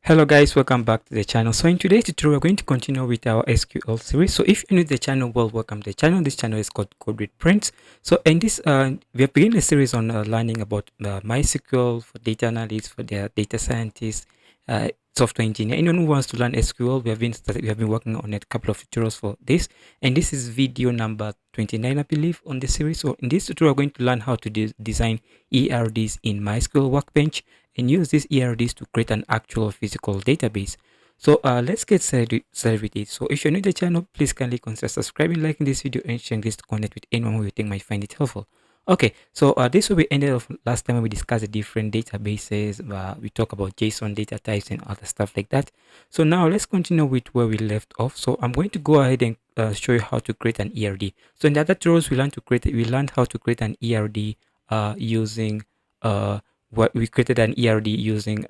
Hello guys, welcome back to the channel. So in today's tutorial, we're going to continue with our SQL series. So if you're new to the channel, well, welcome to the channel. This channel is called Code with Prince. So in this, we are beginning a series on learning about MySQL for data analysts, for the data scientists, software engineer. Anyone who wants to learn SQL, we have been working on a couple of tutorials for this, and this is video number 29, I believe, on the series. So in this tutorial, we're going to learn how to design ERDs in MySQL Workbench and use these ERDs to create an actual physical database. So let's get started with it. So if you're new to the channel, please kindly consider subscribing, liking this video, and sharing this to connect with anyone who you think might find it helpful. Okay, so this will be ended off last time when we discussed the different databases. We talk about JSON data types and other stuff like that. So now let's continue with where we left off. So I'm going to go ahead and show you how to create an ERD. So in the other tutorials, we learned how to create an ERD using what we created an ERD using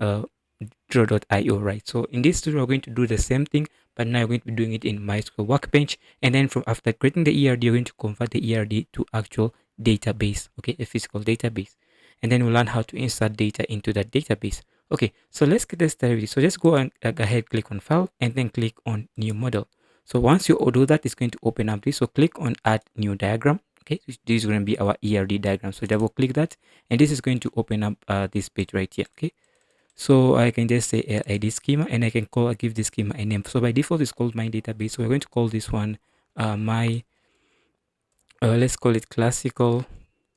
draw.io, right? So in this tutorial, we're going to do the same thing, but now we're going to be doing it in MySQL Workbench. And then from after creating the ERD, you're going to convert the ERD to actual database, okay, a physical database. And then we'll learn how to insert data into that database. Okay, so let's get this started. So just go and go ahead, click on File, and then click on New Model. So once you do that, it's going to open up this. So click on Add New Diagram. Okay, so this is going to be our ERD diagram. So double click that, and this is going to open up this page right here. Okay, so I can just say ERD schema, and I can give this schema a name. So by default, it's called my database. So we're going to call this one let's call it classical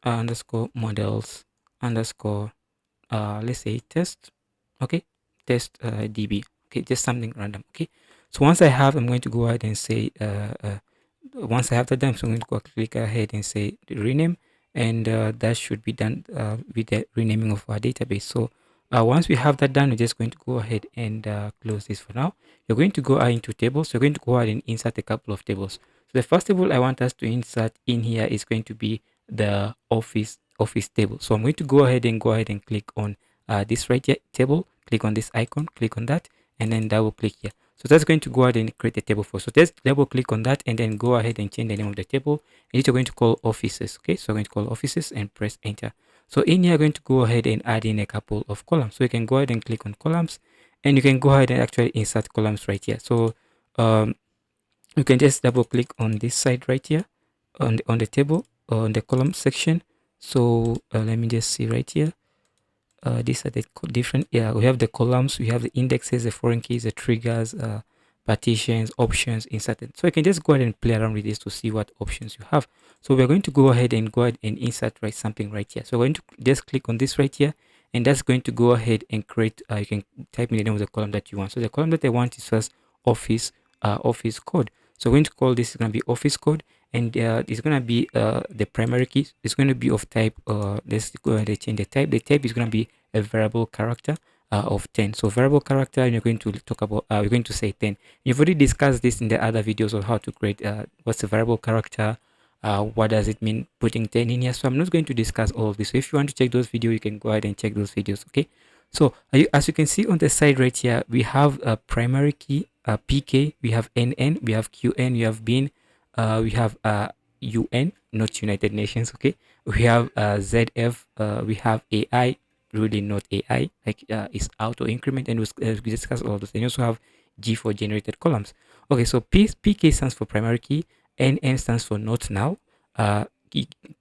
underscore models underscore let's say test. Okay, test db. Okay, just something random. Okay, so once I'm going to go ahead and say once I have that done, so I'm going to go click ahead and say rename, and that should be done with the renaming of our database. So once we have that done, we're just going to go ahead and close this for now. You're going to go into tables. You're going to go ahead and insert a couple of tables. So the first table I want us to insert in here is going to be the office table. So I'm going to go ahead and click on this right here table. Click on this icon, click on that, and then double click here. So that's going to go ahead and create a table for us. So just double click on that and then go ahead and change the name of the table. And you're going to call offices. Okay, so I'm going to call offices and press enter. So in here, I'm going to go ahead and add in a couple of columns. So you can go ahead and click on columns, and you can go ahead and actually insert columns right here. So you can just double click on this side right here on the table on the column section. So let me just see right here. These are the different, we have the columns, we have the indexes, the foreign keys, the triggers, partitions, options inserted. So you can just go ahead and play around with this to see what options you have. So we're going to go ahead and insert something right here. So we're going to just click on this right here, and that's going to go ahead and create, you can type in the name of the column that you want. So the column that I want is first office code. So we're going to call this, is going to be office code, and it's going to be the primary key. It's going to be of type, let's go ahead and change the type. The type is going to be a variable character of 10. So variable character, and you're going to talk about, we're going to say 10. You've already discussed this in the other videos on how to create what's a variable character, what does it mean putting 10 in here. So I'm not going to discuss all of this. So if you want to check those videos, you can go ahead and check those videos. Okay, so as you can see on the side right here, we have a primary key, pk, we have nn, we have qn, we have bin, we have un, not United Nations. Okay, we have zf, we have ai, really not ai, like it's auto increment, and we discuss all of those. And you also have g for generated columns. Okay, so pk stands for primary key, nn stands for not null,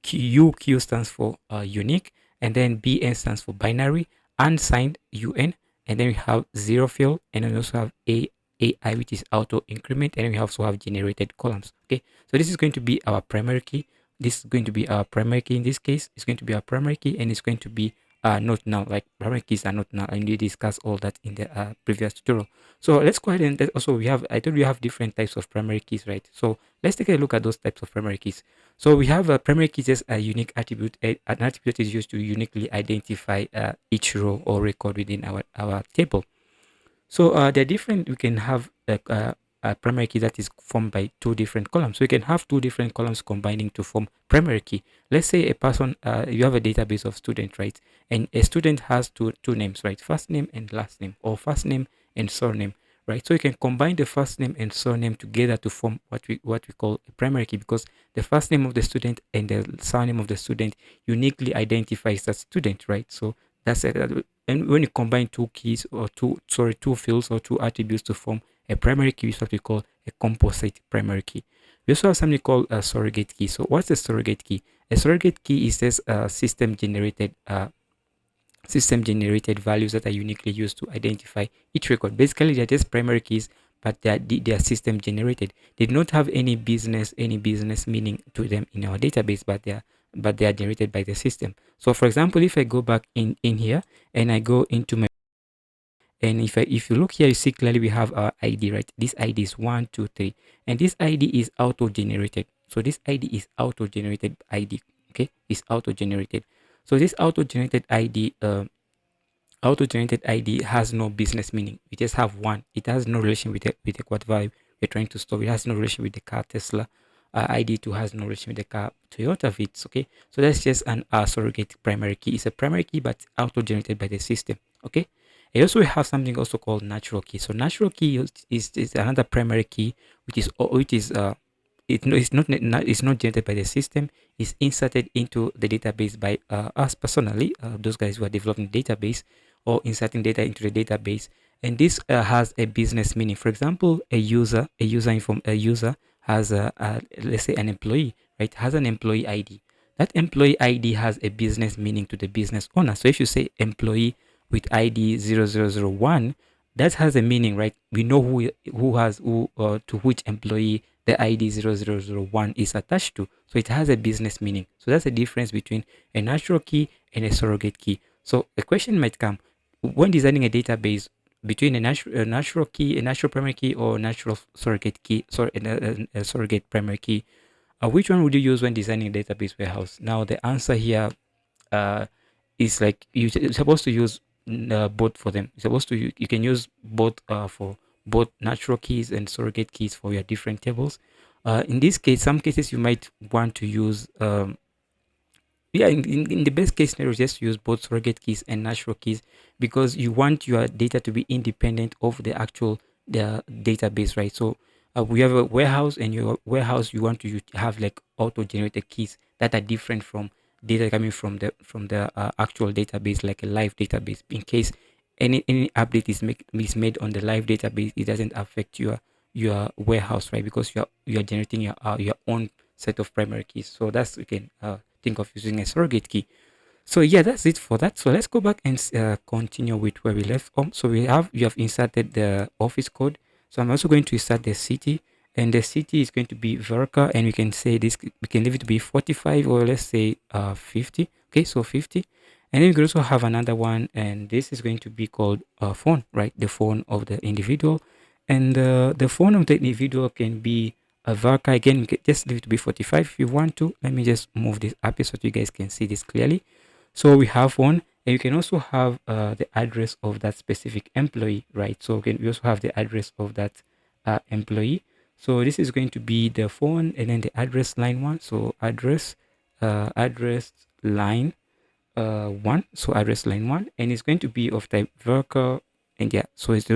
q stands for unique, and then bn stands for binary, unsigned un, and then we have zero fill, and then we also have ai, which is auto increment, and then we also have generated columns. Okay, so this is going to be our primary key. This is going to be our primary key. In this case, it's going to be our primary key, and it's going to be not null. Like primary keys are not null, and we discussed all that in the previous tutorial. So let's go ahead and also I told you have different types of primary keys, right? So let's take a look at those types of primary keys. So we have a primary key as a unique attribute. An attribute that is used to uniquely identify each row or record within our table. So they're different. We can have a primary key that is formed by two different columns. So you can have two different columns combining to form primary key. Let's say a person, you have a database of students, right? And a student has two names, right? First name and last name, or first name and surname, right? So you can combine the first name and surname together to form what we call a primary key, because the first name of the student and the surname of the student uniquely identifies that student, right? So That's it. And when you combine two keys or two fields or two attributes to form a primary key, it's what we call a composite primary key. We also have something called a surrogate key. So what's a surrogate key? A surrogate key is just system generated values that are uniquely used to identify each record. Basically, they're just primary keys, but they are system generated. They do not have any business meaning to them in our database, but they are generated by the system. So for example, if I go back in here and I go into my, and if you look here, you see clearly we have our ID, right? This ID is 123, and this ID is auto generated. So this ID is auto generated ID. Okay, is auto generated. So this auto generated ID auto-generated ID has no business meaning. We just have one. It has no relation with the quad value we're trying to store. It has no relation with the car Tesla. ID2 has no relation with the car Toyota Vitz. Okay, so that's just an surrogate primary key. It's a primary key, but auto-generated by the system. Okay, and also we have something also called natural key. So natural key is another primary key, it's not generated by the system. It's inserted into the database by us personally, those guys who are developing the database or inserting data into the database. And this has a business meaning. For example, a user has let's say an employee, right? Has an employee ID. That employee ID has a business meaning to the business owner. So if you say employee with ID 0001, that has a meaning, right? We know who to which employee the ID 0001 is attached to. So it has a business meaning. So that's the difference between a natural key and a surrogate key. So a question might come when designing a database between a natural key, a natural primary key, or a natural surrogate key, sorry, a surrogate primary key. Which one would you use when designing a database warehouse? Now the answer here uh, is like you're supposed to use both for them. You're supposed to you can use both for both natural keys and surrogate keys for your different tables. In this case, some cases you might want to use yeah, in the best case scenario, just use both surrogate keys and natural keys because you want your data to be independent of the database, right? So we have a warehouse, and your warehouse you want to have like auto generated keys that are different from data coming from the actual database, like a live database. In case any update is made on the live database, it doesn't affect your warehouse, right? Because you are generating your own set of primary keys. So that's you can think of using a surrogate key. So yeah, that's it for that. So let's go back and continue with where we left off. So you have inserted the office code. So I'm also going to insert the city, and the city is going to be Verka, and we can say this, we can leave it to be 45, or let's say 50. Okay, so 50. And then we can also have another one, and this is going to be called phone, right? The phone of the individual. And the phone of the individual can be a Verka. Again, we can just leave it to be 45 if you want to. Let me just move this up so you guys can see this clearly. So we have one, and you can also have the address of that specific employee, right? So we also have the address of that employee. So this is going to be the phone, and then the address line one. So address line one. So address line one, and it's going to be of type Verka. And yeah, so it's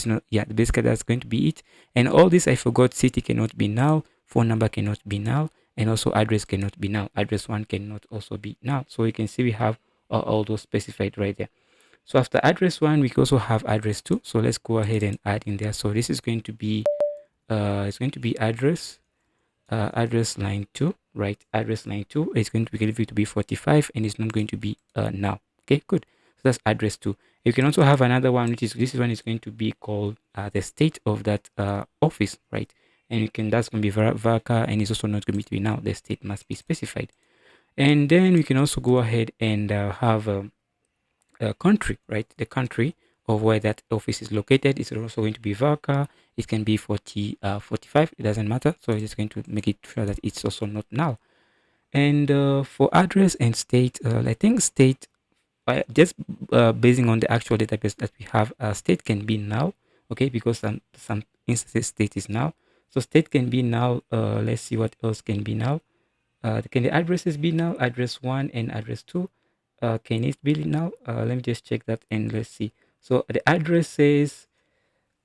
not yeah, basically that's going to be it. And all this I forgot: city cannot be null, phone number cannot be null, and also address cannot be null. Address one cannot also be null. So you can see we have all those specified right there. So after address one, we also have address two. So let's go ahead and add in there. So this is going to be it's going to be address line 2, right? Address line 2 is going to be delivered to be 45, and it's not going to be now. Okay, good. So that's address 2. You can also have another one, which is this one is going to be called the state of that office, right? And you can that's going to be Varka, and it's also not going to be now. The state must be specified. And then we can also go ahead and have a country, right? The country of where that office is located is also going to be Varka. It can be 45. It doesn't matter. So it's going to make it sure that it's also not null. And for address and state, I think state, just basing on the actual database that we have, state can be null. Okay, because some instances state is null. So state can be null. Let's see what else can be null. Can the addresses be null? Address 1 and address 2. Can it be null? Let me just check that and let's see. So the address says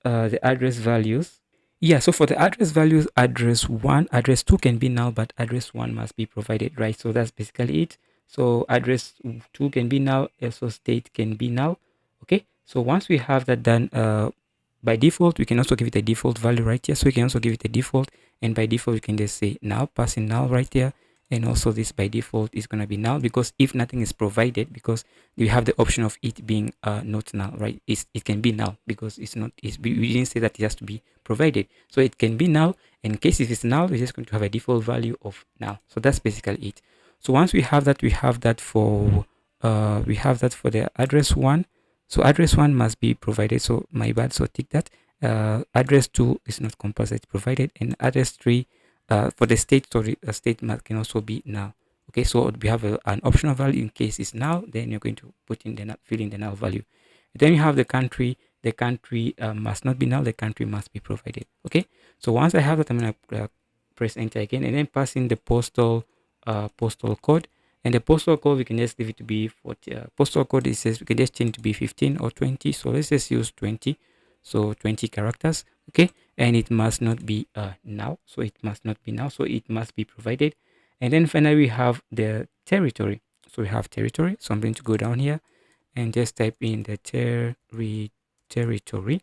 the address values. Yeah, so for the address values, address 1, address 2 can be null, but address 1 must be provided, right? So that's basically it. So address 2 can be null, also state can be null. Okay, so once we have that done, by default we can also give it a default value right here. So we can also give it a default, and by default we can just say null, passing null right here. And also this by default is going to be null, because if nothing is provided, because we have the option of it being not null, right? It can be null because it's not, we didn't say that it has to be provided. So it can be null. In case if it's null, we're just going to have a default value of null. So that's basically it. So once we have that, we have that for the address one. So address one must be provided. So my bad. So tick that. Address two is not compulsory provided, and address three, for the state, sorry, state can also be null. Okay, so we have an optional value in case it's null. Then you're going to put in the fill in the null value. Then you have the country. The country must not be null. The country must be provided. Okay, so once I have that, I'm gonna press enter again, and then pass in the postal code. And the postal code, we can just leave it to be 40. Postal code, it says we can just change to be 15 or 20. So let's just use 20. So 20 characters. Okay, and it must not be now. So it must not be now. So it must be provided. And then finally we have the territory. So we have territory. So I'm going to go down here and just type in the territory.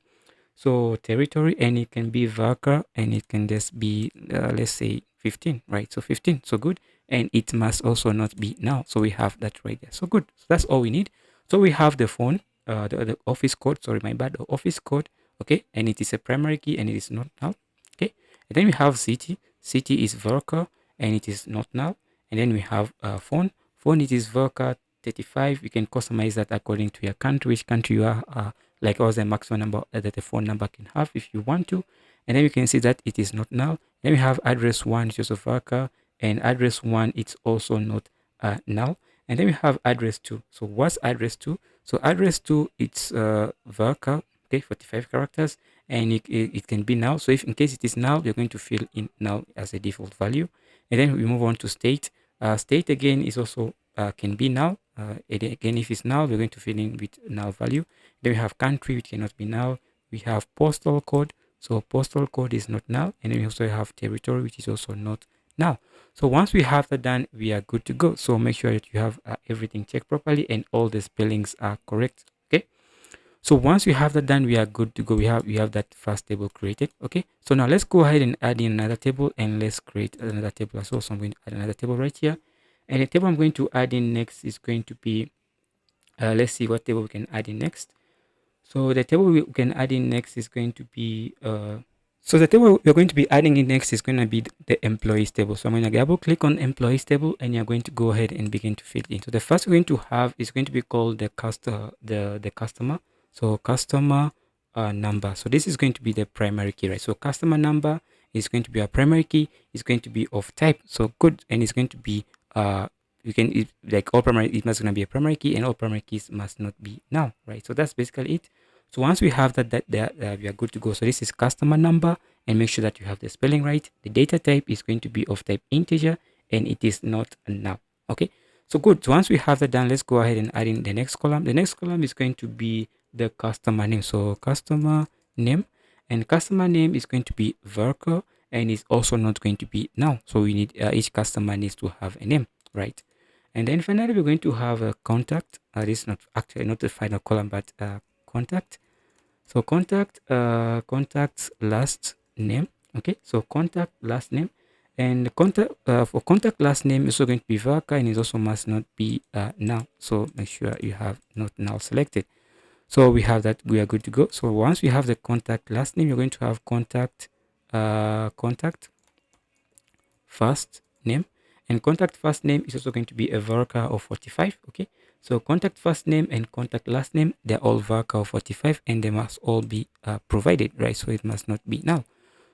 So territory, and it can be varchar, and it can just be let's say 15, right? So 15, so good. And it must also not be now. So we have that right there. So good. So that's all we need. So we have the phone, the office code, sorry, my bad, the office code. Okay, and it is a primary key, and it is not null. Okay, and then we have city. City is varchar, and it is not null. And then we have phone. Phone, it is varchar 35. You can customize that according to your country, which country you are, like also the maximum number that the phone number can have if you want to. And then you can see that it is not null. Then we have address one, which is of varchar, and address one, it's also not null. And then we have address two. So what's address two? So address two, it's varchar, okay, 45 characters, and it can be null. So if in case it is null, you're going to fill in null as a default value. And then we move on to state. State again is also can be null. Again, if it's null, we're going to fill in with null value. Then we have country, which cannot be null. We have postal code. So postal code is not null. And then we also have territory, which is also not null. So once we have that done, we are good to go. So make sure that you have everything checked properly and all the spellings are correct. Okay. So once we have that done, we are good to go. We have that first table created. Okay. So now let's go ahead and add in another table, and let's create another table as well. So I'm going to add another table right here. And the table I'm going to add in next is going to be, let's see what table we can add in next. So the table we can add in next is going to be, so the table we're going to be adding in next is going to be the employees table. So I'm going to double click on employees table, and you're going to go ahead and begin to fill in. So the first we're going to have is going to be called the customer. So customer number. So this is going to be the primary key, right? So customer number is going to be a primary key. It's going to be of type. So good, and it's going to be like all primary, it must gonna be a primary key, and all primary keys must not be null, right? So that's basically it. So once we have that we are good to go. So this is customer number, and make sure that you have the spelling right. The data type is going to be of type integer, and it is not a null. Okay, so good. So once we have that done, let's go ahead and add in the next column. The next column is going to be the customer name. So customer name, and customer name is going to be varchar, and it's also not going to be null. So we need each customer needs to have a name, right? And then finally, we're going to have a contact. This is not actually not the final column, but contact. So contact's last name. Okay, so contact last name, and contact for contact last name is also going to be varchar, and it also must not be null. So make sure you have not null selected. So we have that, we are good to go. So once we have the contact last name, you're going to have contact first name, and contact first name is also going to be a varchar of 45. Okay, so contact first name and contact last name, they're all varchar of 45, and they must all be provided, right? So it must not be null.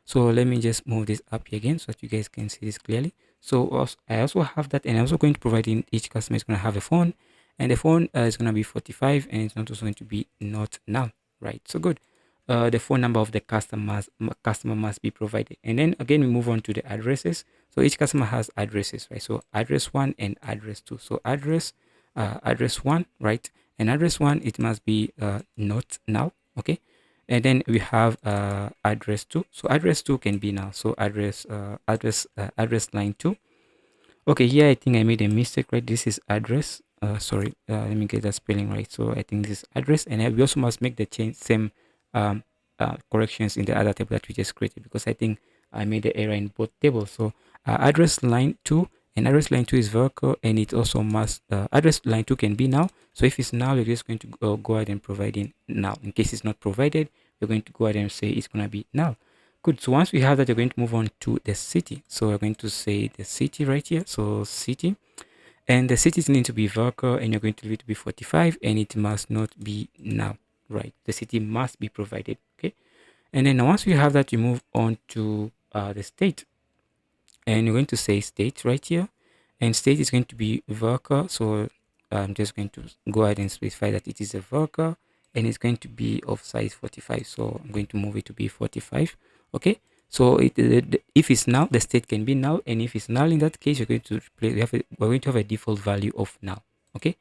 So let me just move this up here again so that you guys can see this clearly. So also, I also have that, and I'm also going to provide in each customer is going to have a phone, and the phone is going to be 45, and it's not also going to be not null, right? So good. The phone number of the customer must be provided. And then again, we move on to the addresses. So each customer has addresses, right? So address one and address two. So address one, right? And address one, it must be not null, okay? And then we have address two. So address two can be null. So address line two. Okay, here I think I made a mistake, right? This is address. Sorry, let me get that spelling right. So I think this is address, and we also must make the change same um, corrections in the other table that we just created, because I think I made the error in both tables. So address line 2, and address line 2 is vertical, and it also must address line 2 can be now. So if it's now, you're just going to go ahead and provide in now. In case it's not provided, you're going to go ahead and say it's going to be now. Good. So once we have that, you're going to move on to the city. So we're going to say the city right here. So city, and the cities need to be vertical, and you're going to leave it to be 45, and it must not be now, right? The city must be provided. Okay. And then once we have that, you move on to the state, and you're going to say state right here, and state is going to be vertical. So I'm just going to go ahead and specify that it is a vertical, and it's going to be of size 45. So I'm going to move it to be 45. Okay. So if it's null, the state can be null, and if it's null, in that case, you're going to replace. We're going to have a default value of null. Okay.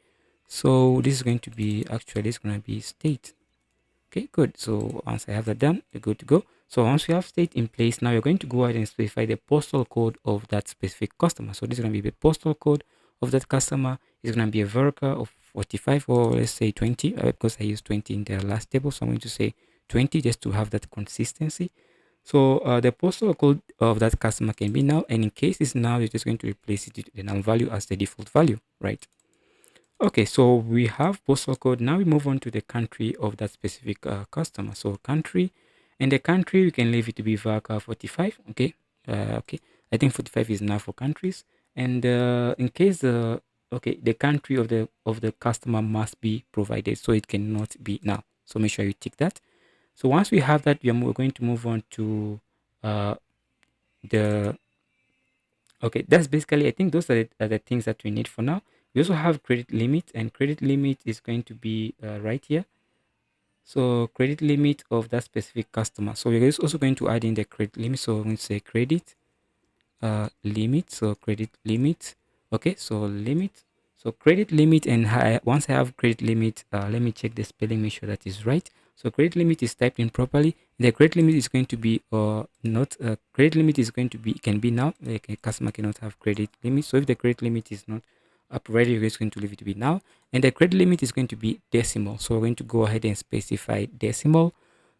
So this is going to be actually, it's going to be state. Okay, good. So once I have that done, you're good to go. So once we have state in place, now you're going to go ahead and specify the postal code of that specific customer. So this is going to be the postal code of that customer. It's going to be a vertical of 45, or let's say 20, because I used 20 in the last table. So I'm going to say 20 just to have that consistency. So the postal code of that customer can be null, and in case it's null, you're just going to replace it with the null value as the default value, right? Okay, so we have postal code. Now we move on to the country of that specific customer. So country, and the country we can leave it to be VACA 45. Okay, okay. I think 45 is enough for countries. And in case the country of the customer must be provided, so it cannot be now. So make sure you tick that. So once we have that, we're going to move on to uh, the okay, that's basically, I think those are the things that we need for now. We also have credit limit, and credit limit is going to be right here. So credit limit of that specific customer. So we're also going to add in the credit limit. So I'm going to say credit limit. So credit limit. Okay, so limit. So credit limit, and once I have credit limit, let me check the spelling, make sure that is right. So credit limit is typed in properly. The credit limit is going to be not credit limit is going to be, can be now, like a customer cannot have credit limit. So if the credit limit is not provided, you're just going to leave it to be now, and the credit limit is going to be decimal. So we're going to go ahead and specify decimal.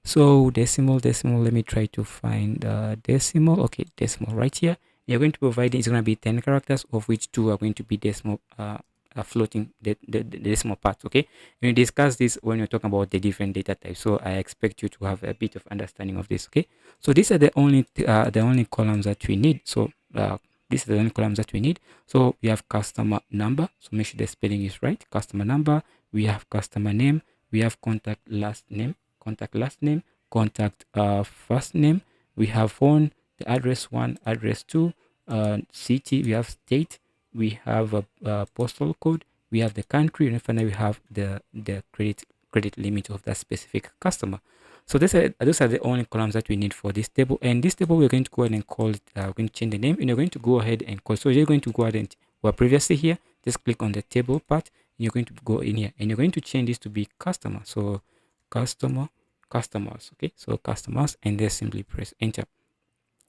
So decimal, let me try to find decimal. Okay, decimal right here. You're going to provide, it's going to be 10 characters, of which 2 are going to be decimal, floating the decimal parts. Okay, and we discuss this when we're talking about the different data types, so I expect you to have a bit of understanding of this. Okay, so these are the only columns that we need. So these are the only columns that we need. So we have customer number, so make sure the spelling is right. Customer number, we have customer name, we have contact last name, contact first name, we have phone, the address 1, address 2, city, we have state, we have a postal code, we have the country, and finally we have the credit limit of that specific customer. So those are the only columns that we need for this table. And this table, we're going to go ahead and call it, we're going to change the name, and you're going to go ahead and call. So you're going to go ahead and, well, previously here, just click on the table part, and you're going to go in here, and you're going to change this to be customer. So customer, customers. Okay, so customers, and then simply press enter.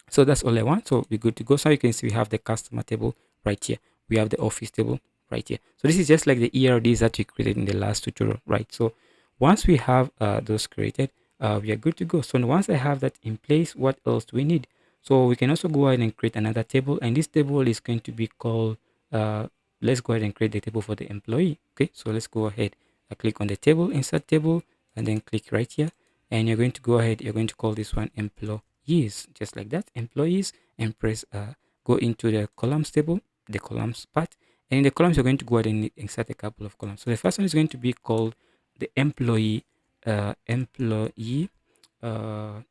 So that's all I want. So we're good to go. So you can see we have the customer table right here. We have the office table right here. So this is just like the ERDs that we created in the last tutorial, right? So once we have those created, we are good to go. So once I have that in place, what else do we need? So we can also go ahead and create another table, and this table is going to be called, let's go ahead and create the table for the employee. Okay, so let's go ahead. I click on the table, insert table, and then click right here. And you're going to go ahead, you're going to call this one employees, just like that, employees, and press go into the columns table, the columns part, and in the columns you're going to go ahead and insert a couple of columns. So the first one is going to be called the employee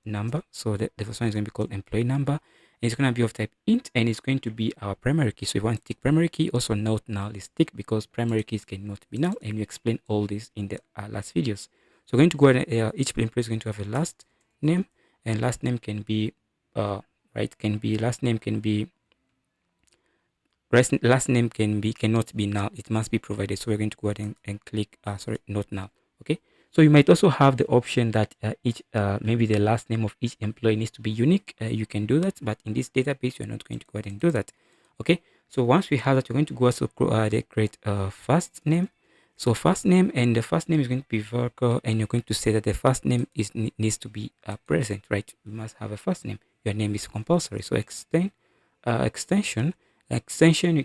number. So the first one is going to be called employee number, and it's going to be of type int, and it's going to be our primary key. So if you want to tick primary key, also note null is tick, because primary keys cannot be null, and we explain all this in the last videos. So we're going to go ahead and each employee is going to have a last name, and last name can be last name cannot be null, it must be provided. So we're going to go ahead and click not null. Okay, so you might also have the option that each maybe the last name of each employee needs to be unique. You can do that, but in this database you're not going to go ahead and do that. Okay, So once we have that, we're going to go also create a first name. So first name, and the first name is going to be Virgo, and you're going to say that the first name needs to be present, right? You must have a first name. Your name is compulsory. So extension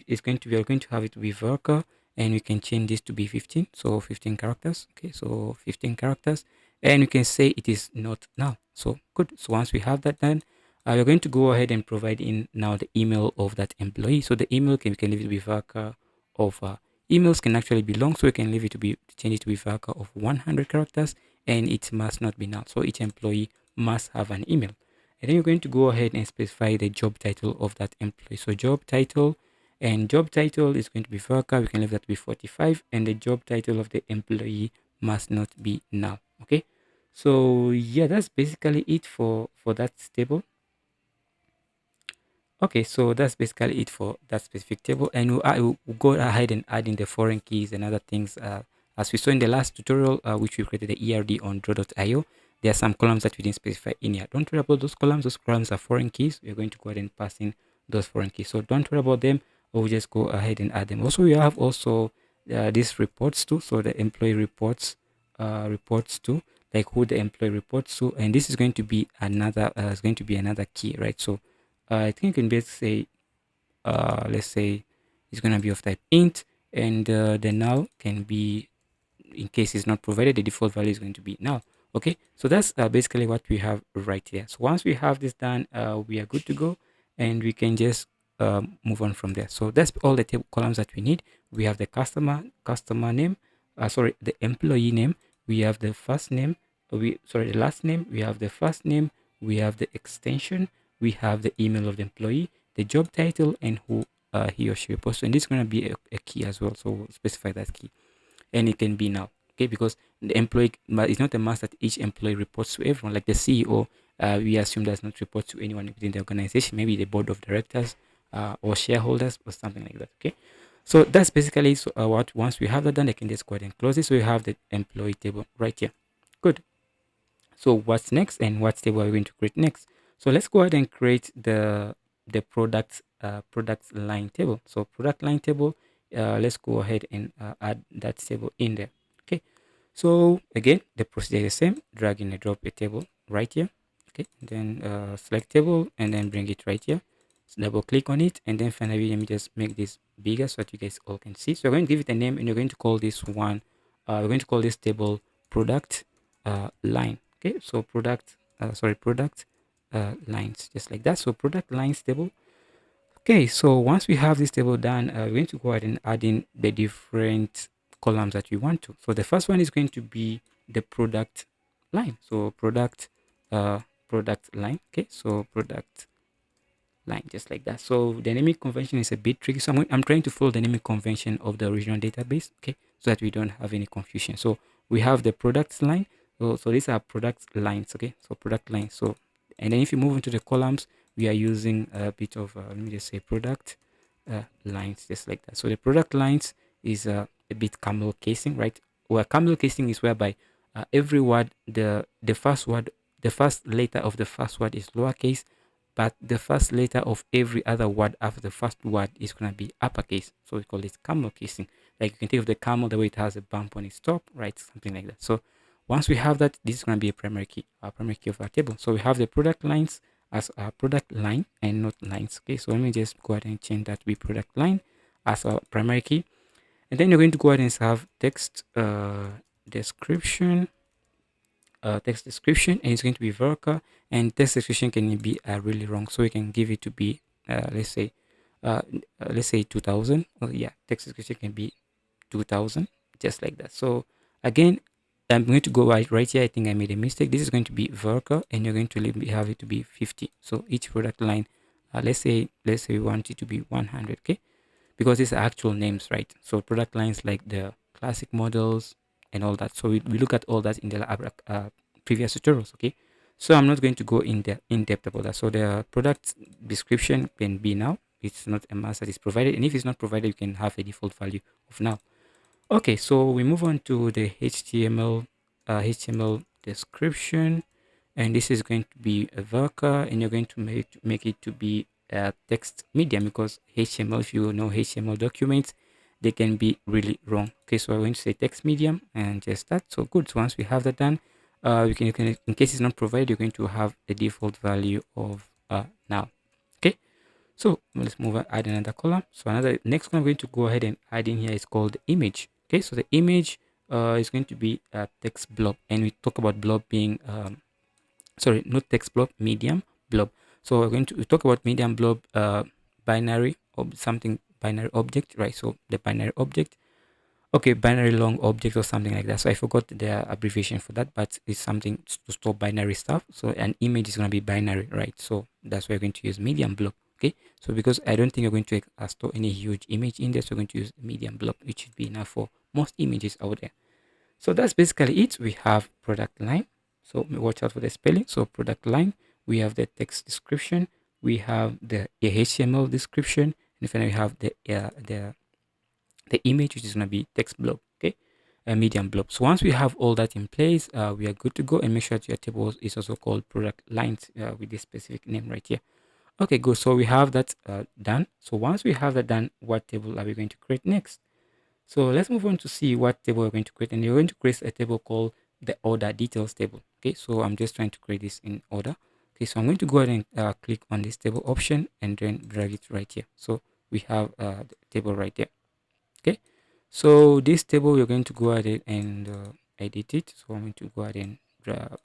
is going to be, you're going to have it to be Virgo, and we can change this to be 15. So 15 characters. Okay, so 15 characters, and you can say it is not null. So good. So once we have that done, we're going to go ahead and provide in now the email of that employee. So the email we can leave it to be Varka of emails can actually be long, so we can leave it to be change it to be Varka of 100 characters, and it must not be null. So each employee must have an email. And then you're going to go ahead and specify the job title of that employee. So job title, and job title is going to be Varka. We can leave that to be 45, and the job title of the employee must not be null. Okay. So yeah, that's basically it for that table. Okay, so that's basically it for that specific table, and we'll go ahead and add in the foreign keys and other things. As we saw in the last tutorial, which we created the ERD on draw.io, there are some columns that we didn't specify in here. Don't worry about those columns. Those columns are foreign keys. We're going to go ahead and pass in those foreign keys. So don't worry about them. We'll just go ahead and add them. Also, we have also these reports too. So the employee reports to, like who the employee reports to, and this is going to be another key, right? So I think you can basically say, let's say it's going to be of type int, and the null can be, in case it's not provided, the default value is going to be null. Okay, so that's basically what we have right here. So once we have this done, we are good to go, and we can just move on from there. So that's all the table columns that we need. We have the customer name, the employee name. We have the first name, the last name. We have the first name. We have the extension. We have the email of the employee, the job title, and who he or she reports to. And this is going to be a key as well. So we'll specify that key, and it can be null. Okay, because the employee, it's not a must that each employee reports to everyone. Like the CEO, we assume does not report to anyone within the organization, maybe the board of directors or shareholders or something like that. Okay, so that's basically what. Once we have that done, I can just go ahead and close it. So we have the employee table right here. Good. So what's next, and what table are we going to create next? So let's go ahead and create the product line table. So product line table, let's go ahead and add that table in there. Okay, so again, the procedure is the same. Drag and drop a table right here. Okay, then select table and then bring it right here. So double click on it, and then finally let me just make this bigger so that you guys all can see. So we're going to give it a name, and you're going to call this one, we're going to call this table product line. Okay, so product lines, just like that. So product lines table. Okay, so once we have this table done, we're going to go ahead and add in the different columns that we want to. So the first one is going to be the product line. So product line. Okay, so product line, just like that. So the naming convention is a bit tricky. So I'm trying to follow the naming convention of the original database, okay, so that we don't have any confusion. So we have the products line. So these are product lines, okay, so product line. So, and then if you move into the columns, we are using a bit of, let me just say product lines, just like that. So the product lines is a bit camel casing, right? Where camel casing is whereby every word, the first word, the first letter of the first word is lowercase, but the first letter of every other word after the first word is going to be uppercase. So we call it camel casing. Like you can think of the camel the way it has a bump on its top, right? Something like that. So once we have that, this is going to be a primary key of our table. So we have the product lines as our product line and not lines. Okay, so let me just go ahead and change that to be product line as our primary key. And then you're going to go ahead and have text description, and it's going to be Verka, and text description can be really wrong, so we can give it to be let's say 2000. Yeah, text description can be 2000, just like that. So again, I'm going to go right here. I think I made a mistake. This is going to be Verka, and you're going to have it to be 50. So each product line, let's say we want it to be 100. Okay, because these are actual names, right? So product lines like the classic models and all that. So we look at all that in the previous tutorials. Okay, so I'm not going to go in depth about that. So the product description can be now. It's not a must that is provided, and if it's not provided, you can have a default value of now. Okay, so we move on to the HTML description, and this is going to be a Verka, and you're going to make it to be text medium, because HTML, if you know HTML documents, they can be really wrong. Okay, so I'm going to say text medium and just that. So good. So once we have that done, you can, in case it's not provided, you're going to have the default value of now. Okay, so let's move on, add another column. So another next one I'm going to go ahead and add in here is called the image. Okay, so the image is going to be a text blob, and we talk about blob being sorry, not text blob, medium blob. So we're going to we talk about medium blob, binary or something binary object, right? So the binary object, okay, binary long object or something like that. So I forgot the abbreviation for that, but it's something to store binary stuff. So an image is going to be binary, right? So that's why we're going to use medium blob. Okay, so because I don't think you're going to store any huge image in there, so we're going to use medium blob, which should be enough for most images out there. So that's basically it. We have product line. So watch out for the spelling. So product line, we have the text description, we have the HTML description, and then we have the image, which is going to be text blob. Okay, a medium blob. So once we have all that in place, we are good to go. And make sure that your table is also called product lines with this specific name right here. Okay, good. So we have that done. So once we have that done, what table are we going to create next? So let's move on to see what table we're going to create. And you're going to create a table called the order details table. Okay, so I'm just trying to create this in order. Okay, so I'm going to go ahead and click on this table option and then drag it right here. So we have the table right there. Okay, so this table we're going to go ahead and edit it. So I'm going to go ahead and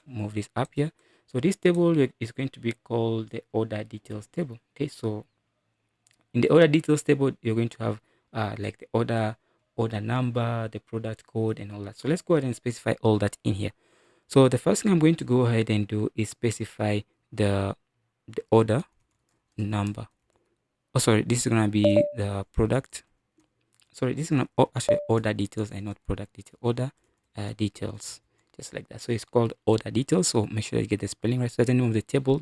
move this up here. So this table is going to be called the order details table. Okay, so in the order details table, you're going to have like the order number, the product code, and all that. So let's go ahead and specify all that in here. So the first thing I'm going to go ahead and do is specify the order number. Oh, sorry, this is gonna be the product. Sorry, this is gonna actually order details and not product detail. Order details, just like that. So it's called order details. So make sure you get the spelling right. So the name of the table,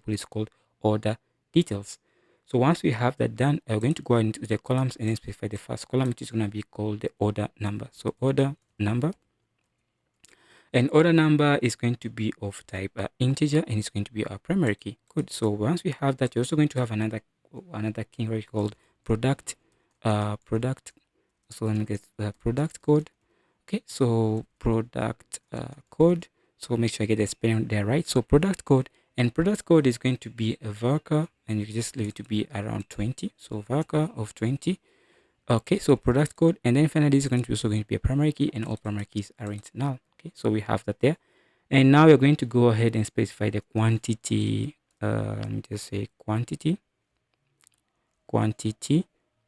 is called order details. So once we have that done, we're going to go into the columns and then specify the first column, which is going to be called the order number. So order number, and order number is going to be of type integer, and it's going to be our primary key. Good. So once we have that, you're also going to have another key right called product. Product. So let me get the product code. Okay, so product code. So make sure I get the spelling there right. So product code, and product code is going to be a varchar, and you can just leave it to be around 20. So varchar of 20. Okay, so product code, and then finally this is going to also going to be a primary key, and all primary keys are in null. Okay, so we have that there, and now we're going to go ahead and specify the quantity. Let me just say quantity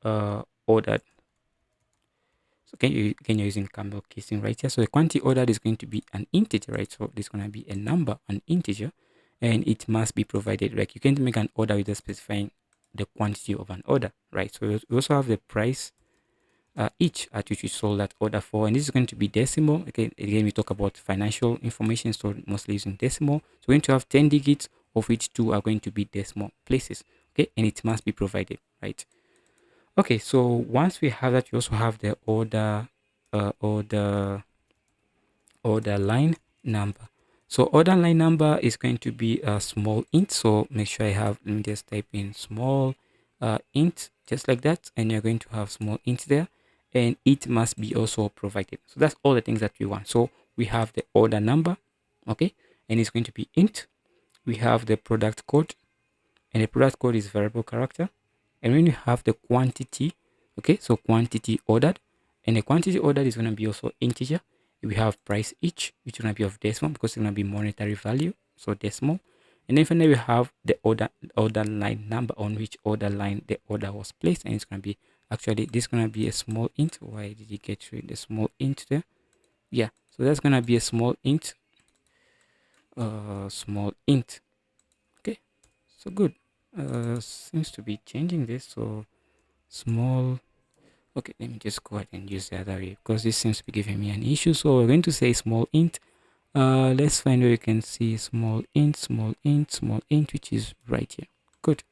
ordered. So can you using Campbell casing right here? So the quantity ordered is going to be an integer, right? So this is going to be a number, an integer, and it must be provided. Like you can't make an order without specifying the quantity of an order, right? So we also have the price each at which we sold that order for, and this is going to be decimal. Okay, again we talk about financial information, so mostly using decimal. So we're going to have 10 digits, of which 2 are going to be decimal places. Okay, and it must be provided, right? Okay, so once we have that, we also have the order line number. So order line number is going to be a small int. So make sure I have, let me just type in small int, just like that, and you're going to have small int there, and it must be also provided. So that's all the things that we want. So we have the order number, okay, and it's going to be int. We have the product code, and the product code is variable character. And when you have the quantity, okay, so quantity ordered, and the quantity ordered is going to be also integer. We have price each, which is going to be of decimal because it's going to be monetary value, so decimal. And then finally we have the order line number, on which order line the order was placed, and it's going to be actually this is going to be a small int. Why did you get rid of the small int there? Yeah, so that's going to be a small int, small int. Okay, so good. Seems to be changing this. So small. Okay, let me just go ahead and use the other way because this seems to be giving me an issue. So we're going to say small int. Let's find where you can see small int, small int, small int, which is right here. Good.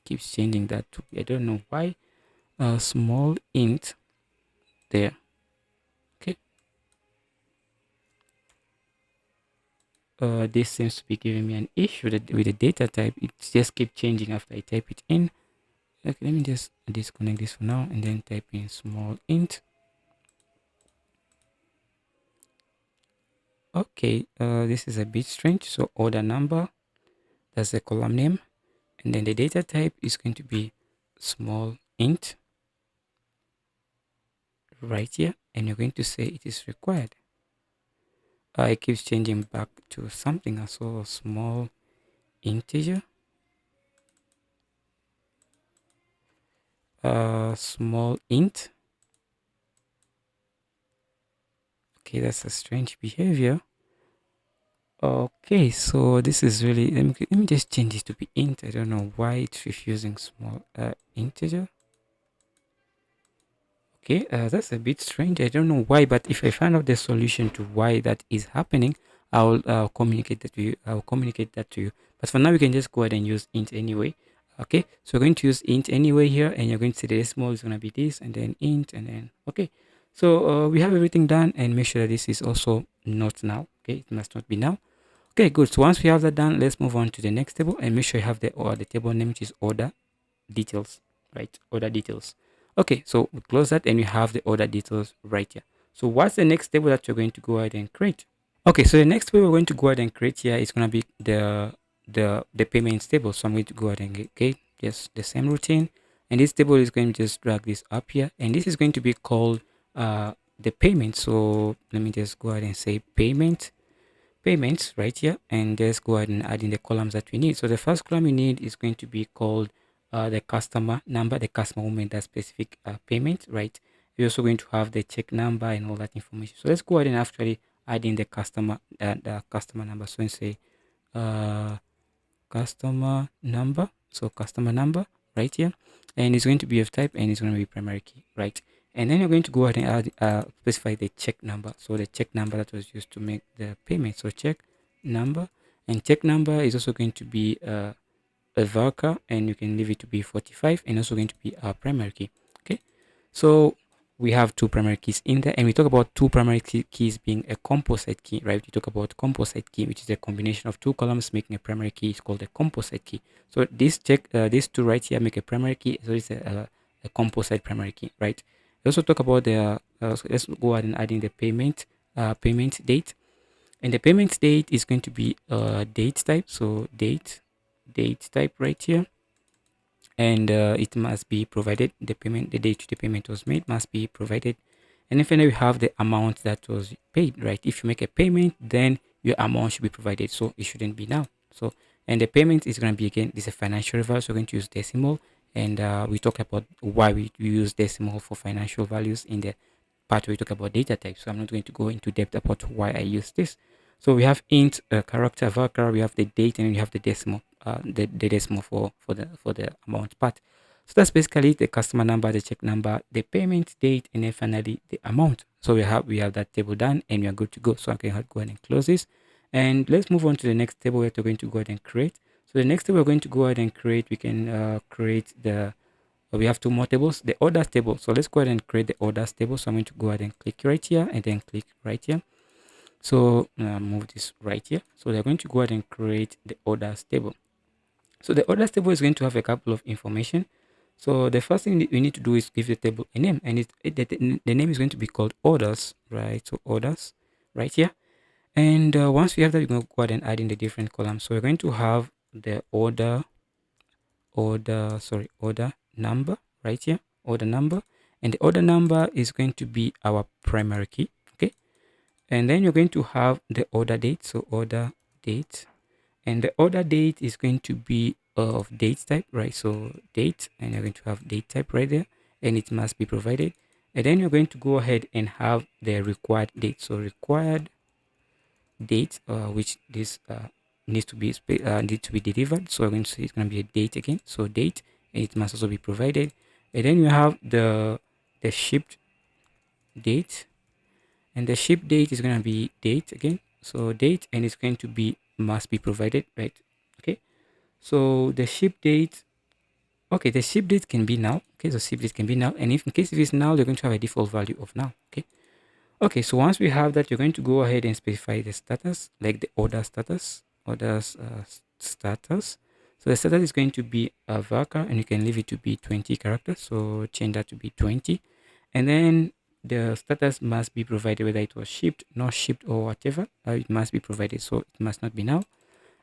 Keeps changing that to, I don't know why. Small int there. Okay. this seems to be giving me an issue with the data type. It just keep changing after I type it in. Okay, let me just disconnect this for now and then type in small int. Okay, this is a bit strange. So order number, that's the column name, and then the data type is going to be small int right here, and you're going to say it is required. It keeps changing back to something as well, small integer, small int. Okay, that's a strange behavior. Okay, so this is really, let me just change this to be int. I don't know why it's refusing small integer. Okay, that's a bit strange. I don't know why, but if I find out the solution to why that is happening, I'll communicate that to you. I'll communicate that to you. But for now, we can just go ahead and use int anyway. Okay, so we're going to use int anyway here, and you're going to see the decimal is going to be this, and then int, and then okay. So we have everything done, and make sure that this is also not now. Okay, it must not be now. Okay, good. So once we have that done, let's move on to the next table and make sure you have the table name, which is order details, right? Order details. Okay, so we close that and we have the order details right here. So what's the next table that you're going to go ahead and create? Okay, so the next table we're going to go ahead and create here is going to be the payments table. So I'm going to go ahead and get just the same routine, and this table is going to just drag this up here, and this is going to be called the payment. So let me just go ahead and say payments right here, and just go ahead and add in the columns that we need. So the first column we need is going to be called the customer number, the customer who made that specific payment, right? We're also going to have the check number and all that information. So let's go ahead and actually add in the customer number. So and say uh, customer number. So customer number right here, and it's going to be of type, and it's going to be primary key, right? And then you're going to go ahead and add specify the check number. So the check number that was used to make the payment. So check number, and check number is also going to be a varchar, and you can leave it to be 45, and also going to be our primary key. Okay, so we have two primary keys in there, and we talk about two primary keys being a composite key, right? We talk about composite key, which is a combination of two columns making a primary key. It's called a composite key. So these two right here make a primary key. So it's a composite primary key, right? We also talk about the so let's go ahead and add in the payment date, and the payment date is going to be date type. So date type right here, and it must be provided. The date the payment was made must be provided, and then finally we have the amount that was paid, right? If you make a payment, then your amount should be provided, so it shouldn't be now. So, and the payment is going to be, again, this is a financial value, so we're going to use decimal, and we talk about why we use decimal for financial values in the part where we talk about data types. So I'm not going to go into depth about why I use this. So we have int, character, varchar, we have the date, and we have the decimal, the decimal for the amount part. So that's basically the customer number, the check number, the payment date, and then finally the amount. So we have that table done, and we are good to go. So I can go ahead and close this, and let's move on to the next table that we're going to go ahead and create. So the next table we're going to go ahead and create, we can create we have two more tables, the orders table. So let's go ahead and create the orders table. So I'm going to go ahead and click right here, and then click right here. So move this right here. So they're going to go ahead and create the orders table. So the orders table is going to have a couple of information. So the first thing that we need to do is give the table a name, and the name is going to be called orders, right? So orders right here. And once we have that, we're going to go ahead and add in the different columns. So we're going to have the order number right here, order number, and the order number is going to be our primary key. Okay, and then you're going to have the order date. So order date, and the order date is going to be of date type, right? So date, and you're going to have date type right there, and it must be provided. And then you're going to go ahead and have the required date. So required date, which this need to be delivered. So I'm going to say it's going to be a date again. So date, and it must also be provided. And then you have the shipped date, and the ship date is going to be date again. So date, and it's going to be must be provided, right? Okay, so the ship date, okay, the ship date can be now. Okay, so ship date can be now, and if in case if it's now, they're going to have a default value of now. Okay, Okay, so once we have that, you're going to go ahead and specify the status, like the order status, status. So the status is going to be a varchar, and you can leave it to be 20 characters. So change that to be 20, and then the status must be provided, whether it was shipped, not shipped, or whatever. It must be provided, so it must not be now.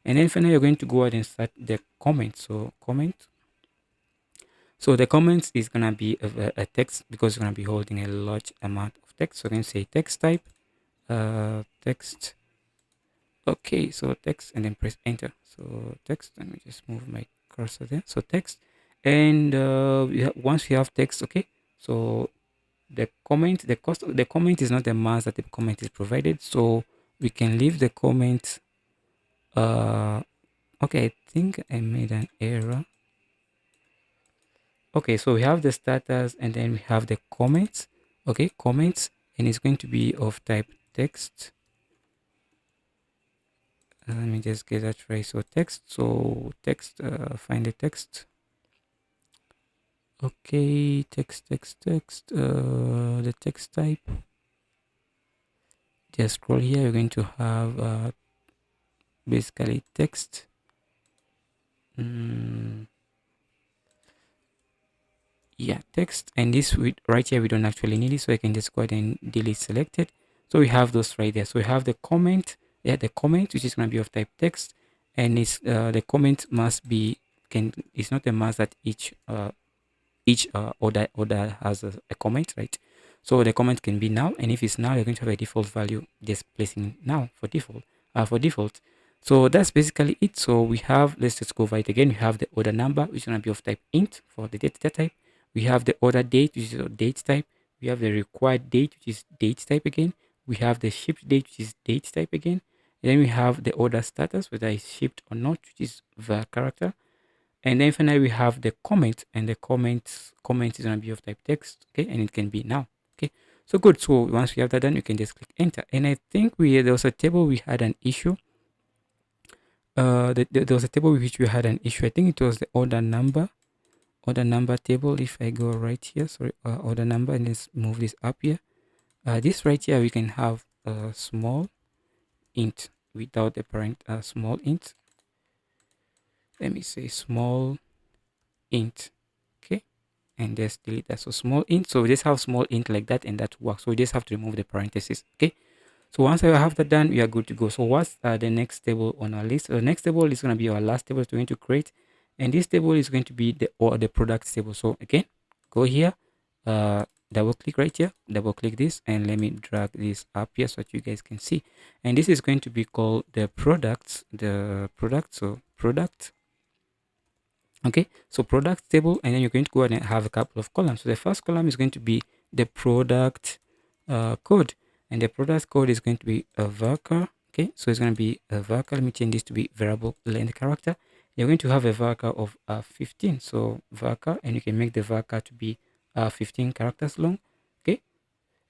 And then finally, you're going to go ahead and start the comment. So comment. So the comments is gonna be a text because you're gonna be holding a large amount of text. So you can say text type, text. Okay, so text and then press enter. So text. Let me just move my cursor there. So text, and once you have text, okay. So the comment, the comment is not the mass that the comment is provided. So we can leave the comment. Okay, I think I made an error. Okay, so we have the status and then we have the comments. Okay, comments, and it's going to be of type text. Let me just get that right. So text, find the text. Okay, text, the text type. Just scroll here, you're going to have basically text. Mm, yeah, text, and this right here we don't actually need it, so I can just go ahead and delete selected. So we have those right there. So we have the comment, yeah, the comment, which is going to be of type text, and it's the comment must be, can, it's not a mass that each order has a comment, right? So the comment can be null, and if it's null, you're going to have a default value, just placing null for default. So that's basically it. So we have, let's just go over it again. We have the order number, which is going to be of type int for the data type. We have the order date, which is a date type. We have the required date, which is date type again. We have the shipped date, which is date type again. And then we have the order status, whether it's shipped or not, which is the character. And then finally we have the comment, and the comment is gonna be of type text, okay, and it can be now, okay. So good. So once we have that done, you can just click enter. And I think there was a table we had an issue. There was a table with which we had an issue. I think it was the order number table. If I go right here, sorry, order number, and let's move this up here. This right here we can have a small int without the parent. Small int. Let me say small int, okay, and just delete that. So small int, so we just have small int like that, and that works. So we just have to remove the parentheses, okay. So once I have that done, we are good to go. So what's the next table on our list? The next table is going to be our last table we're going to create, and this table is going to be the product table. So again, go here, double click right here, double click this, and let me drag this up here so that you guys can see. And this is going to be called the product. So product. Okay, so product table, and then you're going to go ahead and have a couple of columns. So the first column is going to be the product code, and the product code is going to be a varchar. Okay, so it's going to be a varchar. Let me change this to be variable length character. You're going to have a varchar of 15. So varchar, and you can make the varchar to be 15 characters long. Okay,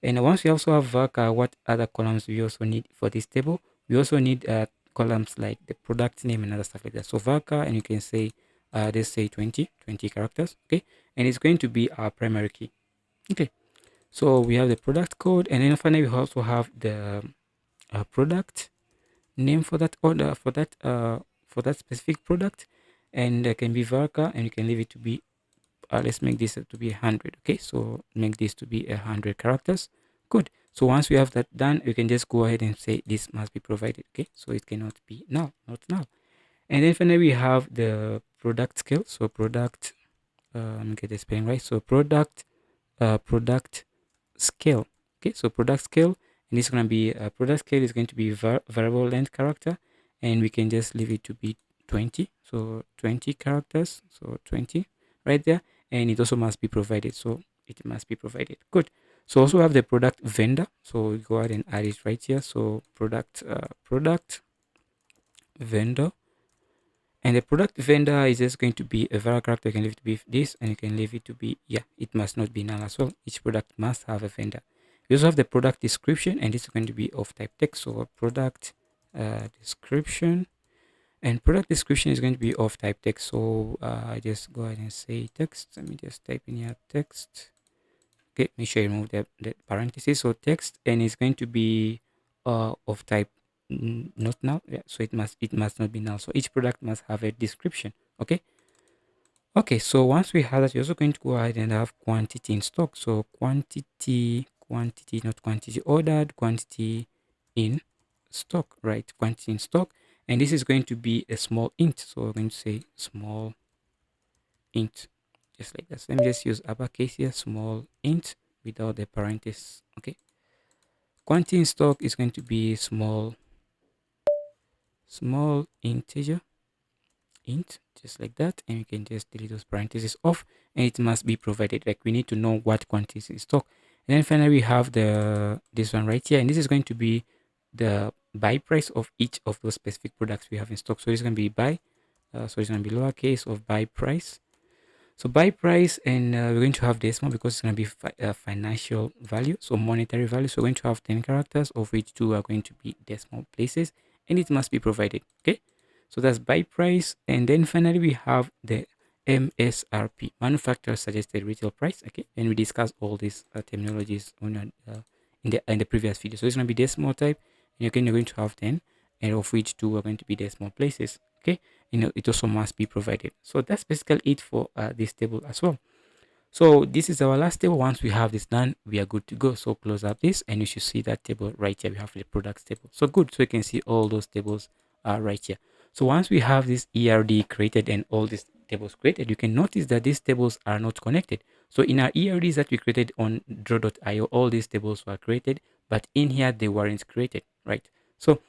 and once you also have varchar, what other columns we also need for this table? We also need columns like the product name and other stuff like that. So varchar, and you can say, let's say 20 characters, okay? And it's going to be our primary key, okay? So we have the product code, and then finally we also have the product name for that order, for that specific product, and it can be varchar, and you can leave it to be let's make this to be 100. Okay, so make this to be 100 characters. Good. So once we have that done, you can just go ahead and say this must be provided. Okay, so it cannot be now, not now. And then finally we have the product scale. So product, let me get the spelling right. So product scale. Okay, so product scale, and it's going to be product scale is going to be variable length character, and we can just leave it to be 20. So 20 characters, so 20 right there, and it also must be provided. So it must be provided. Good. So also have the product vendor. So we go ahead and add it right here. So product vendor, and the product vendor is just going to be a variable character. You can leave it to be this, and you can leave it to be, yeah, it must not be null as well. Each product must have a vendor. We also have the product description, and this is going to be of type text. So a product description, and product description is going to be of type text. So I just go ahead and say text. Let me just type in here text. Okay, make sure you remove the parentheses. So text, and it's going to be of type not null. Yeah, so it must not be null. So each product must have a description. Okay. Okay, so once we have that, you're also going to go ahead and have quantity in stock. So quantity, not quantity ordered, quantity in stock, right? Quantity in stock. And this is going to be a small int. So we're going to say small int, just like that. So let me just use uppercase here, small int without the parenthesis. Okay. Quantity in stock is going to be small integer int, just like that, and you can just delete those parentheses off, and it must be provided. Like, we need to know what quantities in stock. And then finally we have this one right here, and this is going to be the buy price of each of those specific products we have in stock. So it's going to be buy, so it's going to be lowercase of buy price. So buy price, and we're going to have decimal because it's going to be financial value, so monetary value. So we're going to have 10 characters, of which 2 are going to be decimal places, and it must be provided. Okay, so that's buy price. And then finally we have the MSRP, manufacturer suggested retail price. Okay, and we discussed all these terminologies in the previous video. So it's going to be decimal type, and again you're going to have 10, and of which 2 are going to be decimal places. Okay, it also must be provided. So that's basically it for this table as well. So this is our last table. Once we have this done, we are good to go. So close up this, and you should see that table right here. We have the products table. So good. So you can see all those tables are right here. So once we have this ERD created and all these tables created, you can notice that these tables are not connected. So in our ERDs that we created on draw.io, all these tables were created, but in here they weren't created, right? So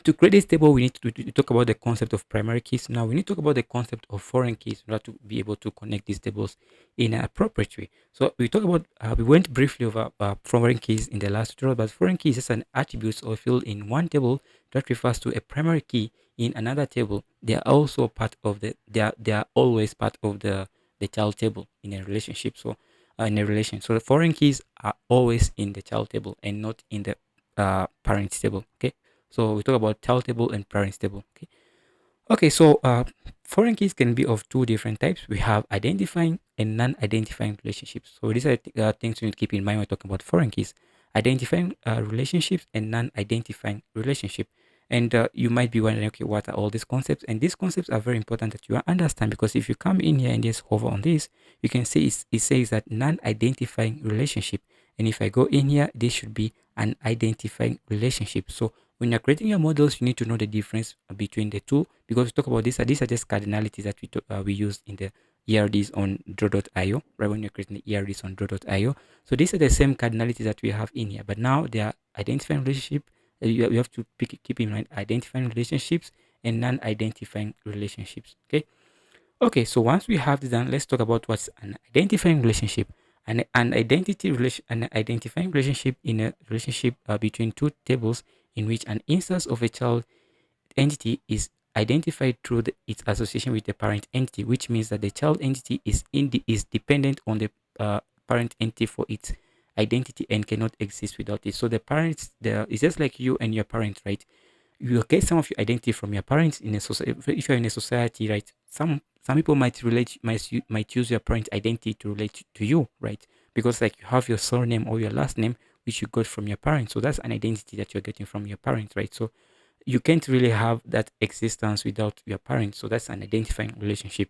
to create this table, we need to talk about the concept of primary keys. Now we need to talk about the concept of foreign keys in order to be able to connect these tables in an appropriate way. So we talked about, we went briefly over foreign keys in the last tutorial, but foreign key is just an attribute or field in one table that refers to a primary key in another table. They are also part of they are always part of the child table in a relationship. So in a relation, so the foreign keys are always in the child table and not in the parent table. Okay, so we talk about child table and parent table. Okay. Okay. So foreign keys can be of two different types. We have identifying and non-identifying relationships. So these are things you need to keep in mind when talking about foreign keys: identifying relationships and non-identifying relationship. And you might be wondering, okay, what are all these concepts? And these concepts are very important that you understand, because if you come in here and just hover on this, you can see it says that non-identifying relationship. And if I go in here, this should be an identifying relationship. So when you're creating your models, you need to know the difference between the two, because we talk about this. These are just cardinalities that we use in the ERDs on draw.io, right? When you're creating the ERDs on draw.io. So these are the same cardinalities that we have in here, but now they are identifying relationship. You have to keep in mind identifying relationships and non-identifying relationships. Okay. Okay, so once we have this done, let's talk about what's an identifying relationship. An identifying relationship in a relationship between two tables in which an instance of a child entity is identified through its association with the parent entity, which means that the child entity is dependent on the parent entity for its identity and cannot exist without it. So the parents, it's just like you and your parents, right? You get some of your identity from your parents in a society. If you're in a society, right, some people might use your parent identity to relate to you, right? Because like you have your surname or your last name which you got from your parents, so that's an identity that you're getting from your parents, right? So you can't really have that existence without your parents, so that's an identifying relationship.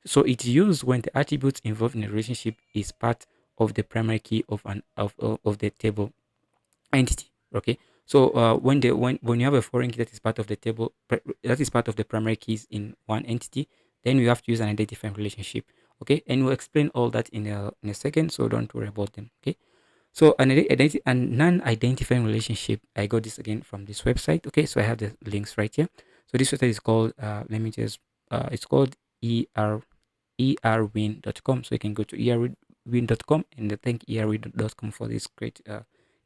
So it's used when the attributes involved in a relationship is part of the primary key of the table entity. Okay. So when you have a foreign key that is part of the that is part of the primary keys in one entity, then you have to use an identifying relationship. Okay, and we'll explain all that in a second, so don't worry about them. Okay. So a non-identifying relationship, I got this again from this website. Okay, so I have the links right here. So this website is called let me just it's called erwin.com. So you can go to erwin.com and thank erwin.com for this great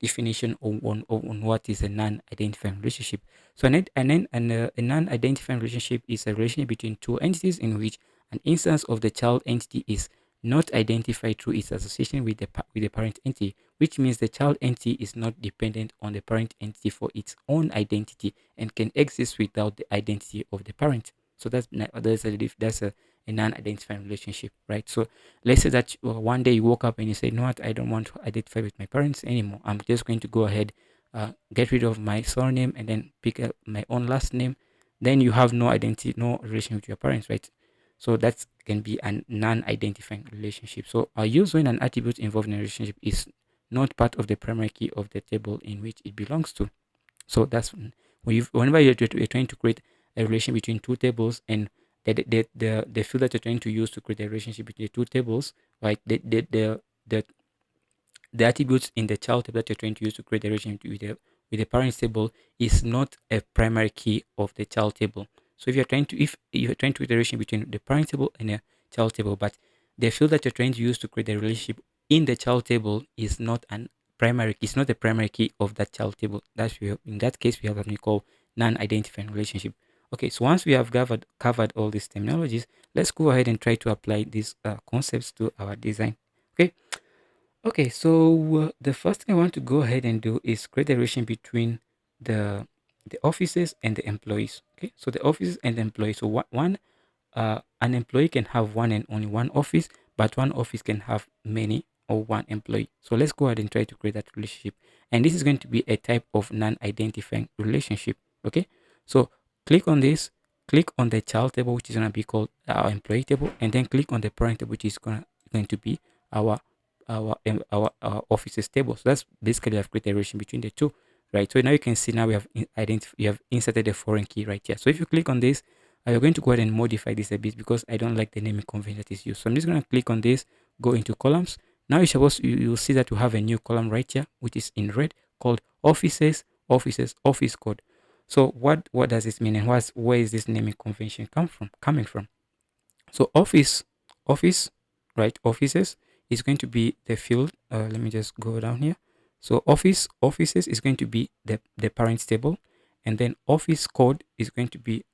definition on what is a non-identifying relationship. So a non-identifying relationship is a relationship between two entities in which an instance of the child entity is not identified through its association with the parent entity, which means the child entity is not dependent on the parent entity for its own identity and can exist without the identity of the parent. So that's a a non-identifying relationship, right? So let's say that one day you woke up and you say, no, what, I don't want to identify with my parents anymore. I'm just going to go ahead, get rid of my surname and then pick up my own last name. Then you have no identity, no relation with your parents, right? So that can be a non-identifying relationship. So a use when an attribute involved in a relationship is not part of the primary key of the table in which it belongs to. So that's whenever you're trying to create a relation between two tables, and the field that you're trying to use to create a relationship between the two tables, right? The the attributes in the child table that you're trying to use to create a relationship with the parents table is not a primary key of the child table. So if you're trying to create a relation between the parent table and a child table, but the field that you're trying to use to create a relationship in the child table is not an primary key, it's not the primary key of that child table. In that case we have what we call non-identifying relationship. Okay, so once we have covered all these terminologies, let's go ahead and try to apply these concepts to our design. Okay. Okay, so the first thing I want to go ahead and do is create a relation between the the offices and the employees. Okay, so the offices and the employees. So an employee can have one and only one office, but one office can have many or one employee. So let's go ahead and try to create that relationship. And this is going to be a type of non-identifying relationship. Okay, so click on this, click on the child table, which is going to be called our employee table, and then click on the parent table, which is going to be our our offices table. So that's basically I've created a relation between the two, right? So now you can see now we have you have inserted a foreign key right here. So if you click on this, I'm going to go ahead and modify this a bit because I don't like the naming convention that is used. So I'm just going to click on this, go into columns. Now you'll see that you have a new column right here, which is in red, called offices, offices, office code. So what does this mean, and where is this naming convention coming from? So office, right? Offices is going to be the field. Let me just go down here. So offices is going to be the parents table, and then office code is going to be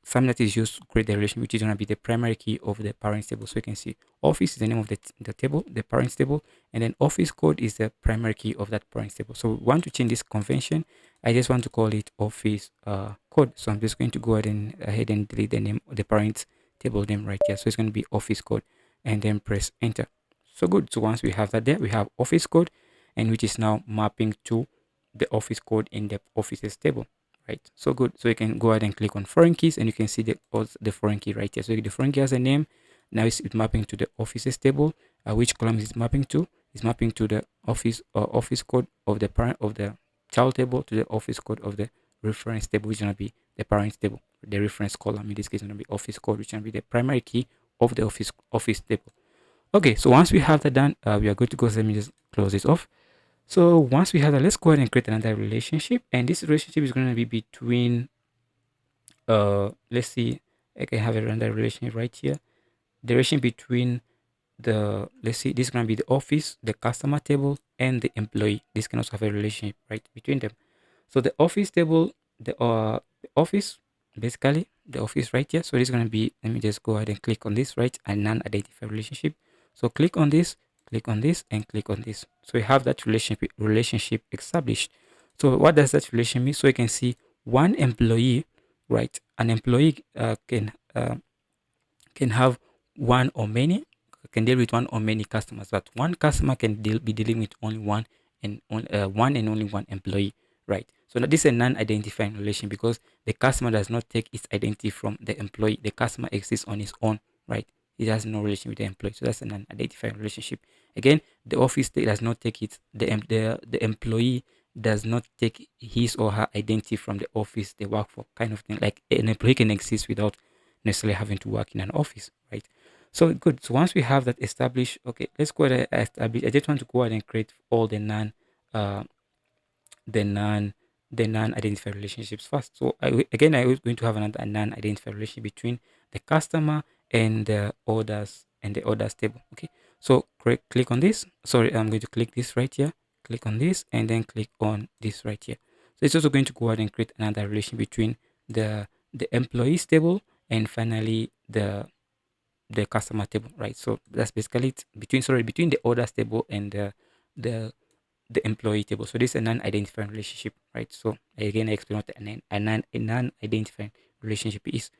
something that is used to create the relation, which is going to be the primary key of the parents table. So you can see office is the name of the table, the parents table, and then office code is the primary key of that parents table. So we want to change this convention. I just want to call it office code. So I'm just going to go ahead and delete the name, the parents table name right here. So it's going to be office code, and then press enter. So good. So once we have that there, we have office code, and which is now mapping to the office code in the offices table, right? So good. So you can go ahead and click on foreign keys, and you can see the foreign key right here. So the foreign key has a name. Now it's mapping to the offices table. Which column is it mapping to? It's mapping to the office code of the parent of the child table to the office code of the reference table, which is gonna be the parents table. The reference column in this case is gonna be office code, which is gonna be the primary key of the office table. Okay, so once we have that done, we are good to go. So let me just close this off. So once we have that, let's go ahead and create another relationship. And this relationship is going to be between, let's see, I can have another relationship right here. The relation between let's see, this is going to be the office, the customer table, and the employee. This can also have a relationship right between them. So the office table, the office, basically the office right here. So this is going to be, let me just go ahead and click on this, right? A non-identified relationship. So click on this, and click on this. So we have that relationship established. So what does that relation mean? So you can see one employee, right? An employee can have one or many, can deal with one or many customers, but one customer can be dealing with only one and only one employee, right? So now this is a non-identifying relation because the customer does not take its identity from the employee. The customer exists on his own, right? It has no relation with the employee, so that's a non-identifying relationship. Again, the office does not take it. The employee does not take his or her identity from the office they work for, kind of thing. Like an employee can exist without necessarily having to work in an office, right? So good. So once we have that established, okay, let's go ahead and establish. I just want to go ahead and create all uh, the non, the non-identified relationships first. So I was going to have another non-identified relationship between the customer and the orders table. Okay. So click on this. Sorry, I'm going to click this right here. Click on this, and then click on this right here. So it's also going to go ahead and create another relation between the employees table and finally the customer table, right? So that's basically it between the orders table and the the employee table. So this is a non-identifying relationship, right? So again, I explain what a non-identifying relationship is.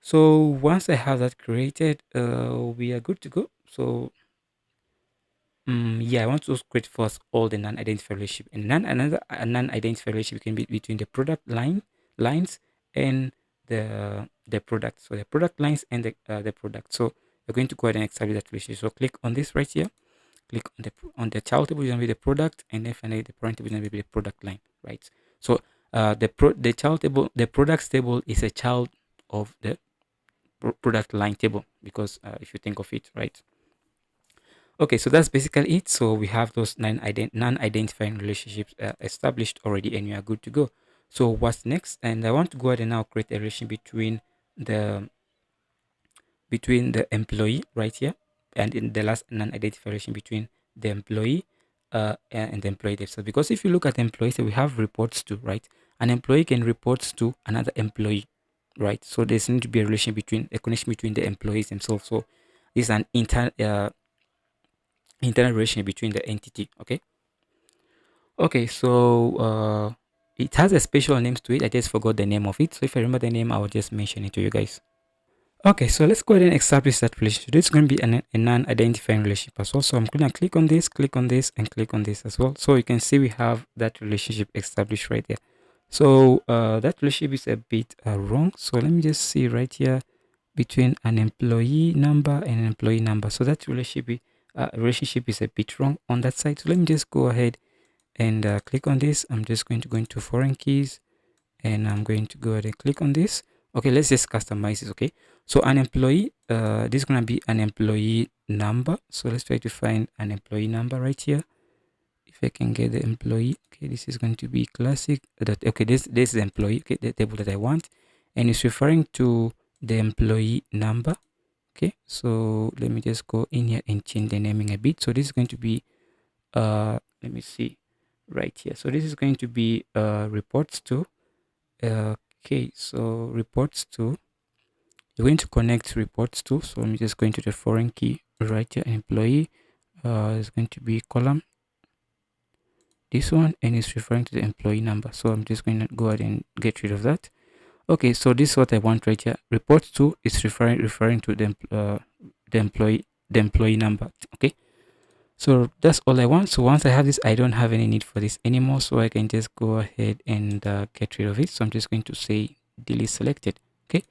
So once I have that created, we are good to go. So yeah, I want to create first all the non-identified relationship, and a non-identified relationship can be between the product lines and the product. So the product lines and the product. So we're going to go ahead and establish that relationship. So click on this right here. Click on the child table is going to be the product, and then finally the parent table is going to be the product line, right? So the child table, the products table is a child of the product line table, because if you think of it, right? Okay, so that's basically it. So we have those non-identifying relationships established already, and we are good to go. So what's next? And I want to go ahead and now create a relation the between the employee right here, and in the last non-identified relation between the employee and the employee themselves. Because if you look at employees, we have reports to, right? An employee can report to another employee, right? So there's need to be a relation between a connection between the employees themselves. So this is an internal relation between the entity. Okay, so it has a special names to it. I just forgot the name of it. So if I remember the name, I will just mention it to you guys. Okay, so let's go ahead and establish that relationship. This is going to be a non-identifying relationship as well. So I'm going to click on this, and click on this as well. So you can see we have that relationship established right there. So that relationship is a bit wrong. So let me just see right here between an employee number and an employee number. So that relationship is a bit wrong on that side. So let me just go ahead and click on this. I'm just going to go into foreign keys, and I'm going to go ahead and click on this. Okay, let's just customize it. Okay, so an employee, this is going to be an employee number. So let's try to find an employee number right here. If I can get the employee, okay, this is going to be classic. Okay, this is employee, okay, the table that I want, and it's referring to the employee number. Okay, so let me just go in here and change the naming a bit. So this is going to be let me see right here. So this is going to be reports to. Okay, so reports to. You're going to connect reports to. So I'm just going to the foreign key right here. Employee is going to be column. This one, and it's referring to the employee number. So I'm just going to go ahead and get rid of that. Okay, so this is what I want right here. Reports to is referring to the employee number. Okay. So that's all I want. So once I have this, I don't have any need for this anymore. So I can just go ahead and get rid of it. So I'm just going to say delete selected. Okay.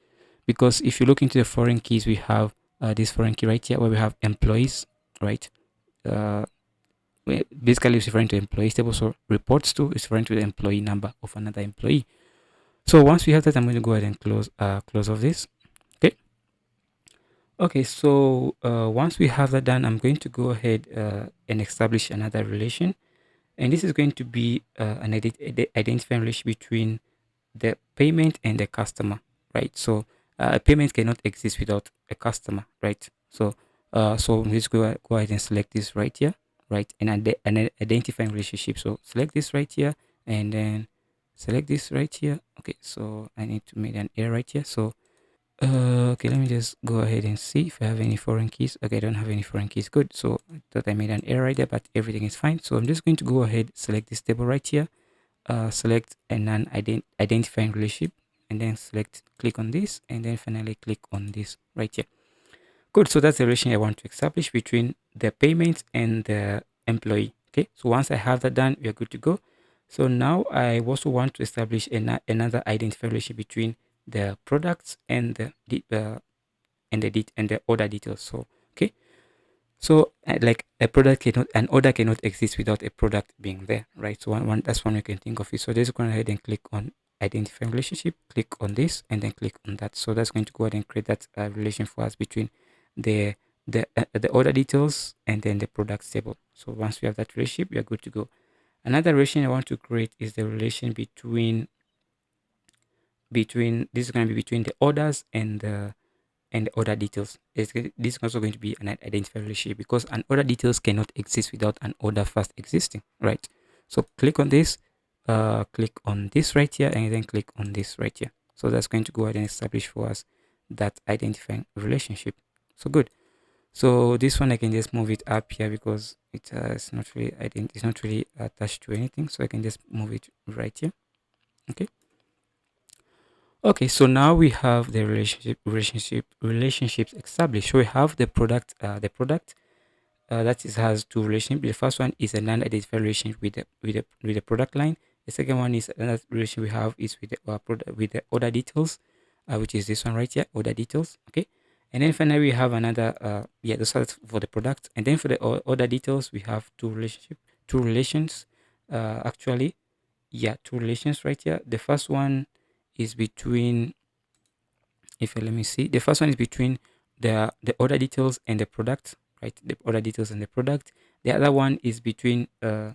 Because if you look into the foreign keys, we have this foreign key right here where we have employees, right? Basically it's referring to employees table. So reports to is referring to the employee number of another employee. So once we have that, I'm going to go ahead and close off this. Okay. Okay, so once we have that done, I'm going to go ahead and establish another relation. And this is going to be an identifying relation between the payment and the customer, right? So a payment cannot exist without a customer, right? So let's go ahead and select this right here, right? And an identifying relationship. So select this right here, and then select this right here. Okay, so I need to make an error right here. So okay, let me just go ahead and see if I have any foreign keys. Okay, I don't have any foreign keys. Good. So I thought I made an error right there, but everything is fine. So I'm just going to go ahead, select this table right here, select a non-identifying relationship, and then click on this, and then finally click on this right here. Good. So that's the relation I want to establish between the payment and the employee. Okay. So once I have that done, we are good to go. So now I also want to establish another identifier relationship between the products and the order details. So okay. So like an order cannot exist without a product being there, right? So that's one you can think of it. So just go ahead and click on identifying relationship, click on this, and then click on that. So that's going to go ahead and create that relation for us between the the order details and then the products table. So once we have that relationship, we are good to go. Another relation I want to create is the relation between this is going to be between the orders and the order details. This is also going to be an identifier relationship, because an order details cannot exist without an order first existing, right? So click on this, click on this right here, and then click on this right here. So that's going to go ahead and establish for us that identifying relationship. So good. So this one I can just move it up here because it's not really it's not really attached to anything. So I can just move it right here. Okay. Okay, so now we have the relationships established. So we have the product that is has two relationships. The first one is a non-identified relationship with the product line. The second one is another relation we have is with the product with the order details, which is this one right here, order details. Okay, and then finally we have another those are for the product, and then for the order details we have two relations, actually, yeah, two relations right here. The first one is between, if let me see, the first one is between the order details and the product, right? The order details and the product. The other one is between the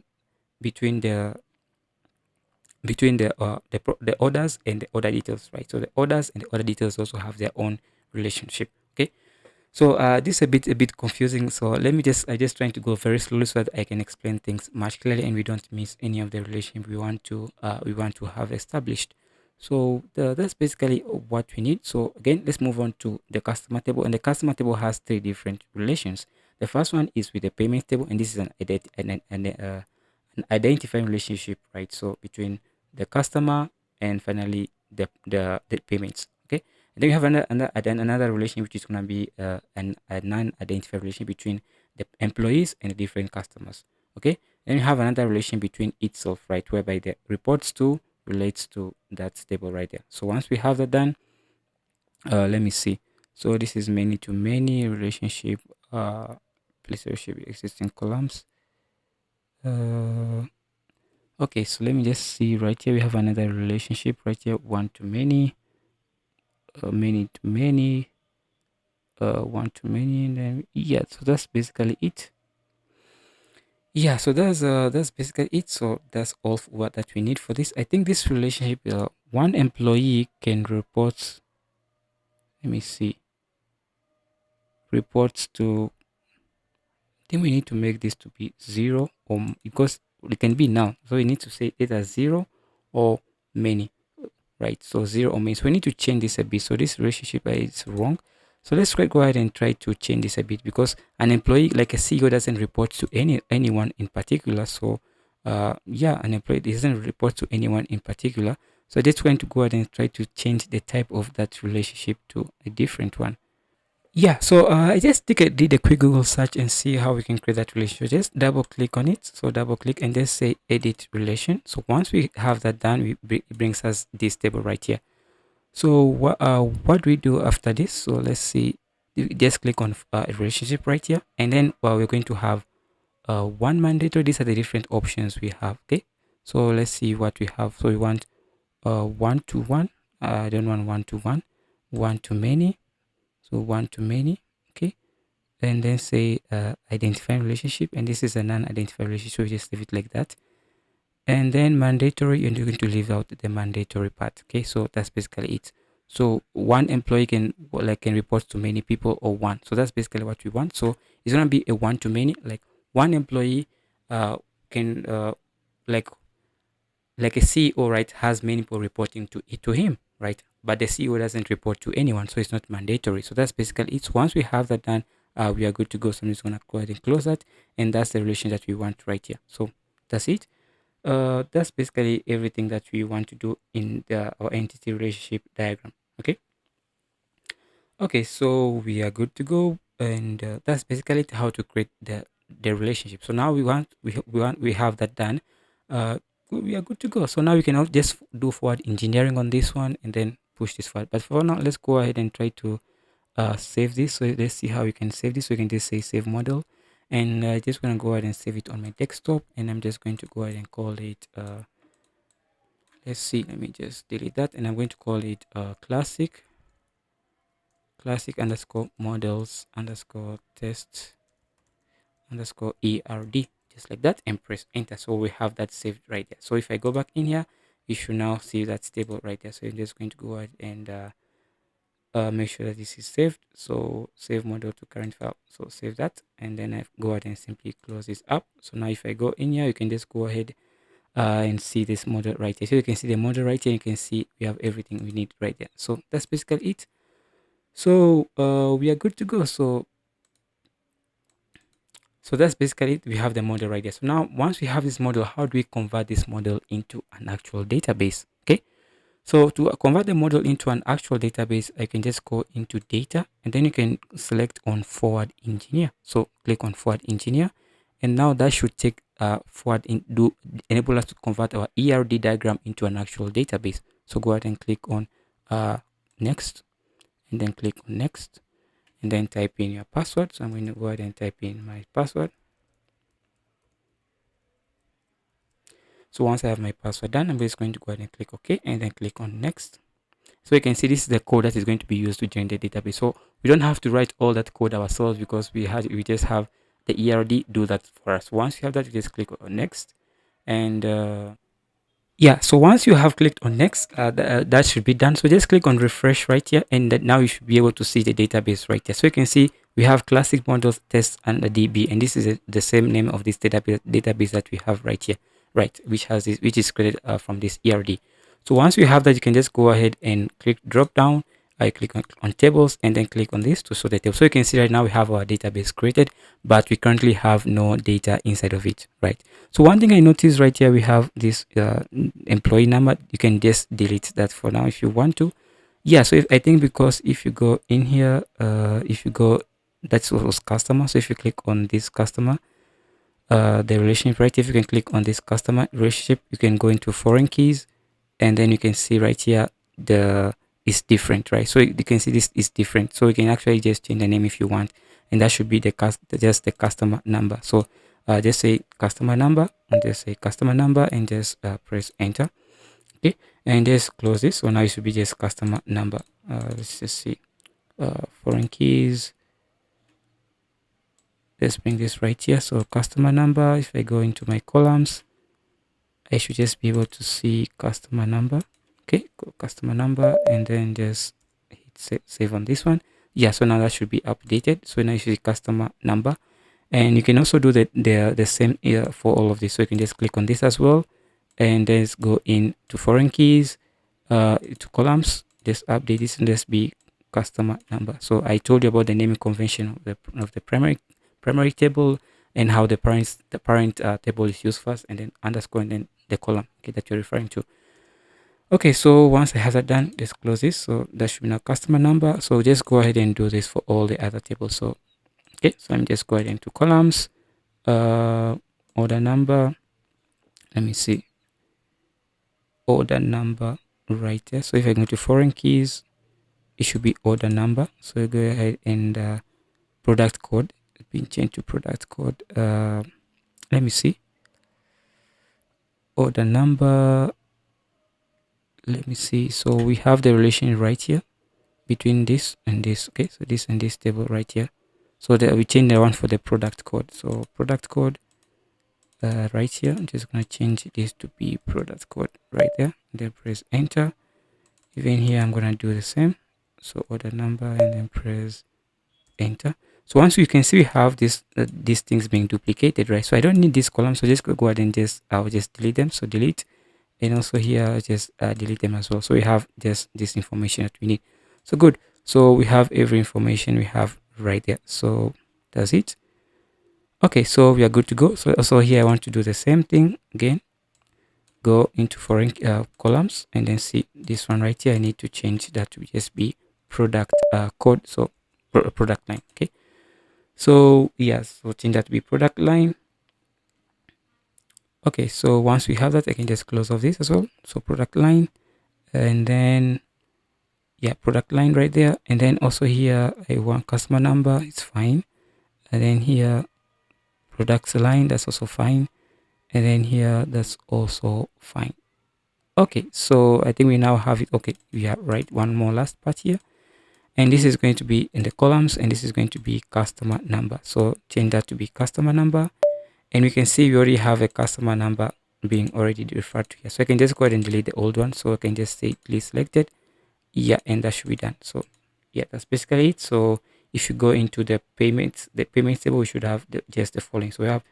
orders and the order details, right? So the orders and the order details also have their own relationship. Okay, so this is a bit confusing. So let me just I just trying to go very slowly so that I can explain things much clearly and we don't miss any of the relationship we want to have established. So that's basically what we need. So again, let's move on to the customer table, and the customer table has three different relations. The first one is with the payment table, and this is an identifying relationship, right? So between the customer and finally the payments. Okay, and then you have another relation which is going to be a non-identified relation between the employees and the different customers. Okay, then you have another relation between itself, right, whereby the reports to relates to that table right there. So once we have that done, let me see. So this is many to many relationship. Place relationship existing columns. Uh, okay, so let me just see right here. We have another relationship right here, one to many, many to many, one to many, and then yeah. So that's basically it. Yeah, so that's basically it. So that's all what that we need for this. I think this relationship, one employee can report. Let me see, reports to. I think we need to make this to be zero because it can be now. So we need to say either zero or many, right? So zero or many. So we need to change this a bit. So this relationship is wrong. So let's go ahead and try to change this a bit, because an employee like a CEO doesn't report to anyone in particular. So yeah, an employee doesn't report to anyone in particular. So just going to go ahead and try to change the type of that relationship to a different one. Yeah, so I just did a quick Google search and see how we can create that relationship. Just double click on it. So double click and just say edit relation. So once we have that done, it brings us this table right here. So what do we do after this? So let's see. You just click on a relationship right here, and then we're going to have one mandatory. These are the different options we have. Okay, so let's see what we have. So we want one to one. I don't want one to one to many. So one to many. Okay, and then say identifying relationship, and this is a non-identified relationship. So we just leave it like that. And then mandatory, and you're going to leave out the mandatory part. Okay, so that's basically it. So one employee can report to many people or one. So that's basically what we want. So it's gonna be a one to many, like one employee can like a CEO, right, has many people reporting to him, right? But the CEO doesn't report to anyone, so it's not mandatory. So that's basically it. Once we have that done, we are good to go. So I'm just gonna go ahead and close that, and that's the relation that we want right here. So that's it. That's basically everything that we want to do in our entity relationship diagram. Okay. Okay, so we are good to go, and that's basically how to create the relationship. So now we have that done. We are good to go. So now we can just do forward engineering on this one and then push this forward. But for now, let's go ahead and try to save this. So let's see how we can save this. We can just say save model, and I just want to go ahead and save it on my desktop, and I'm just going to go ahead and call it. Let's see. Let me just delete that, and I'm going to call it classic underscore models underscore test underscore ERD, just like that, and press enter. So we have that saved right there. So if I go back in here, you should now see that stable right there. So I'm just going to go ahead and make sure that this is saved. So save model to current file. So save that, and then I go ahead and simply close this up. So now if I go in here, you can just go ahead and see this model right here. So you can see the model right here. You can see we have everything we need right there. So that's basically it. So we are good to go. So that's basically it. We have the model right there. So now once we have this model, how do we convert this model into an actual database? Okay. So to convert the model into an actual database, I can just go into data and then you can select on forward engineer. So click on forward engineer, and now that should take forward in do enable us to convert our ERD diagram into an actual database. So go ahead and click on next, and then click on next, and then type in your password. So I'm going to go ahead and type in my password. So once I have my password done, I'm just going to go ahead and click OK, and then click on next. So you can see this is the code that is going to be used to join the database. So we don't have to write all that code ourselves because we just have the ERD do that for us. Once you have that, you just click on next, and yeah, so once you have clicked on next, that should be done. So just click on refresh right here, and that now you should be able to see the database right here. So you can see we have classic models test and a DB, and this is the same name of this database that we have right here, right, which is created from this ERD. So once you have that, you can just go ahead and click drop down. I click on tables and then click on this to show the table. So you can see right now we have our database created, but we currently have no data inside of it, right? So one thing I noticed right here, we have this employee number. You can just delete that for now if you want to. Yeah, so I think because if you go in here, if you go, that's what was customer. So if you click on this customer, the relationship right here, if you can click on this customer relationship, you can go into foreign keys, and then you can see right here the is different, right? So you can see this is different, so you can actually just change the name if you want, and that should be just the customer number. So just say customer number, and just say customer number, and just press enter. Okay, and just close this. So now it should be just customer number. Let's just see foreign keys. Let's bring this right here. So customer number, if I go into my columns, I should just be able to see customer number. Okay, go customer number, and then just hit save on this one. Yeah, so now that should be updated. So now you see customer number, and you can also do the same here for all of this. So you can just click on this as well, and then go in to foreign keys, to columns, just update this and just be customer number. So I told you about the naming convention of the primary table, and how the parent table is used first, and then underscore, and then the column, okay, that you're referring to. Okay, so once I have that done, just close this. So that should be now customer number. So just go ahead and do this for all the other tables. So okay, so I'm just going into columns, order number. Let me see, order number right there. So if I go to foreign keys, it should be order number. So go ahead and product code. It's been changed to product code. Let me see, order number. Let me see. So we have the relation right here between this and this. Okay, so this and this table right here. So that we change the one for the product code. So product code right here. I'm just gonna change this to be product code right there. Then press enter. Even here, I'm gonna do the same. So order number, and then press enter. So once you can see we have this these things being duplicated, right? So I don't need this column. So just go ahead and I'll just delete them. So delete. And also here just delete them as well, so we have just this information that we need. So good, so we have every information we have right there. So that's it. Okay, so we are good to go. So also here I want to do the same thing again. Go into foreign columns, and then see this one right here. I need to change that to just be product code, so product line. Okay, so yes, so change that to be product line. Okay, so once we have that, I can just close off this as well. So product line, and then yeah, product line right there. And then also here I want customer number, it's fine. And then here products line, that's also fine. And then here that's also fine. Okay, so I think we now have it. Okay, we have right one more last part here, and this is going to be in the columns, and this is going to be customer number. So change that to be customer number. And we can see we already have a customer number being already referred to here. So I can just go ahead and delete the old one. So I can just say please selected. Yeah, and that should be done. So yeah, that's basically it. So if you go into the payments table, we should have just the following. So we have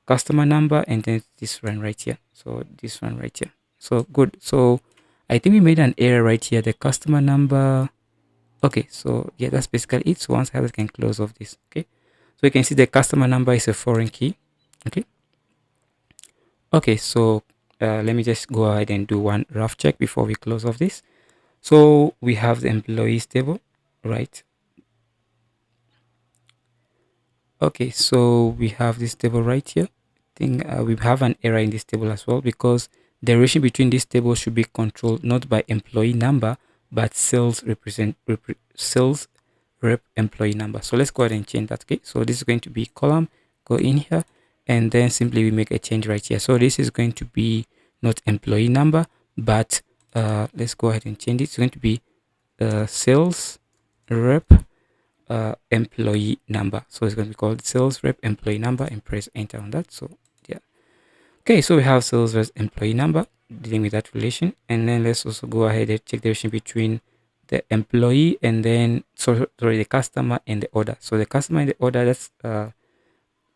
customer number, and then this one right here. So this one right here. So good. So I think we made an error right here, the customer number. Okay, so yeah, that's basically it. So once I have it, I can close off this. Okay, so you can see the customer number is a foreign key. Okay, so let me just go ahead and do one rough check before we close off this. So we have the employees table, right? Okay, so we have this table right here. I think we have an error in this table as well, because the relation between this table should be controlled not by employee number but sales rep employee number. So let's go ahead and change that. Okay, so this is going to be column, go in here, and then simply we make a change right here. So this is going to be not employee number, but let's go ahead and change it. It's going to be sales rep employee number. So it's going to be called sales rep employee number, and press enter on that. So yeah. Okay, so we have sales rep employee number dealing with that relation. And then let's also go ahead and check the relation between the employee and then sorry, the customer and the order. So the customer and the order, that's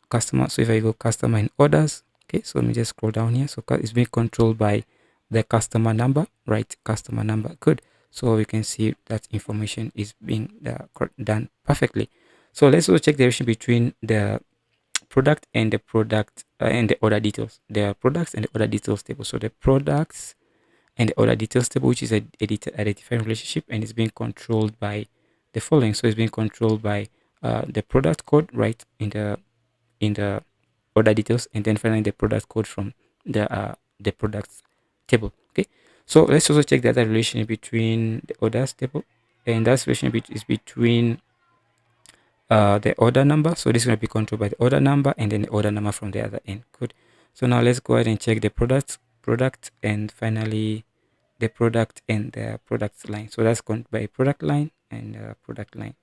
customer. So if I go customer and orders, okay, so let me just scroll down here. So it's being controlled by the customer number, right? Customer number. Good. So we can see that information is being done perfectly. So let's also check the relation between the product and the order details. The products and the order details table. So the products and the order details table, which is a identifying relationship, and it's being controlled by the following. So it's being controlled by the product code, right, in the order details, and then finally the product code from the products table. Okay, so let's also check the other relation between the orders table, and that relation is between the order number. So this is going to be controlled by the order number and then the order number from the other end. Good. So now let's go ahead and check the product, and finally the product and the product line. So that's controlled by product line and product line,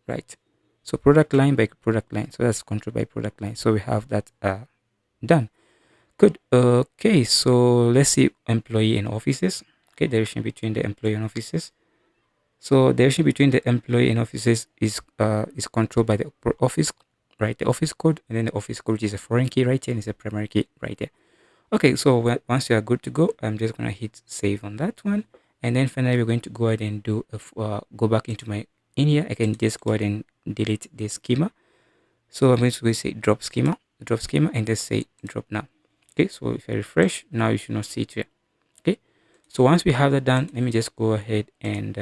right? So product line by product line. So that's controlled by product line. So we have that done. Good. Okay, so let's see employee and offices. Okay, the relation between the employee and offices. So the relation between the employee and offices is controlled by the office, right? The office code, and then the office code, which is a foreign key right here, and it's a primary key right there. Okay, so once you are good to go, I'm just gonna hit save on that one, and then finally we're going to go ahead and do go back into my in here. I can just go ahead and delete this schema. So I'm going to say drop schema, and just say drop now. Okay, so if I refresh now, you should not see it here. Okay, so once we have that done, let me just go ahead and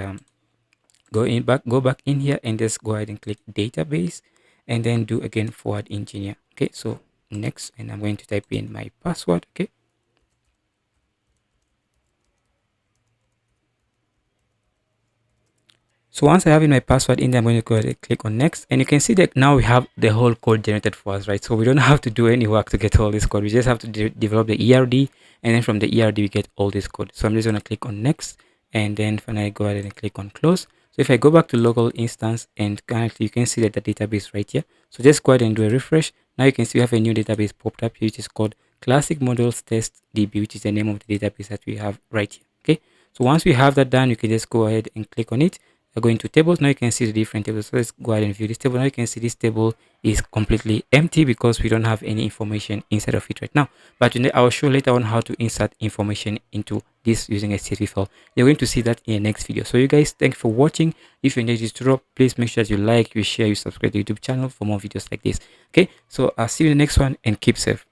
go back in here, and just go ahead and click database, and then do again forward engineer. Okay, so next, and I'm going to type in my password. Okay, so once I have in my password in there, I'm going to go ahead and click on next, and you can see that now we have the whole code generated for us, right? So we don't have to do any work to get all this code. We just have to develop the ERD, and then from the ERD we get all this code. So I'm just going to click on next, and then finally go ahead and click on close. So if I go back to local instance, and currently you can see that the database right here. So just go ahead and do a refresh. Now you can see we have a new database popped up here, which is called Classic Models Test DB, which is the name of the database that we have right here. Okay, so once we have that done, you can just go ahead and click on it. Go into tables. Now you can see the different tables. So let's go ahead and view this table. Now you can see this table is completely empty because we don't have any information inside of it right now. But I'll show later on how to insert information into this using a CSV file. You're going to see that in the next video. So you guys, thank you for watching. If you enjoyed this tutorial, please make sure that you like, you share, you subscribe to the YouTube channel for more videos like this. Okay, so I'll see you in the next one, and keep safe.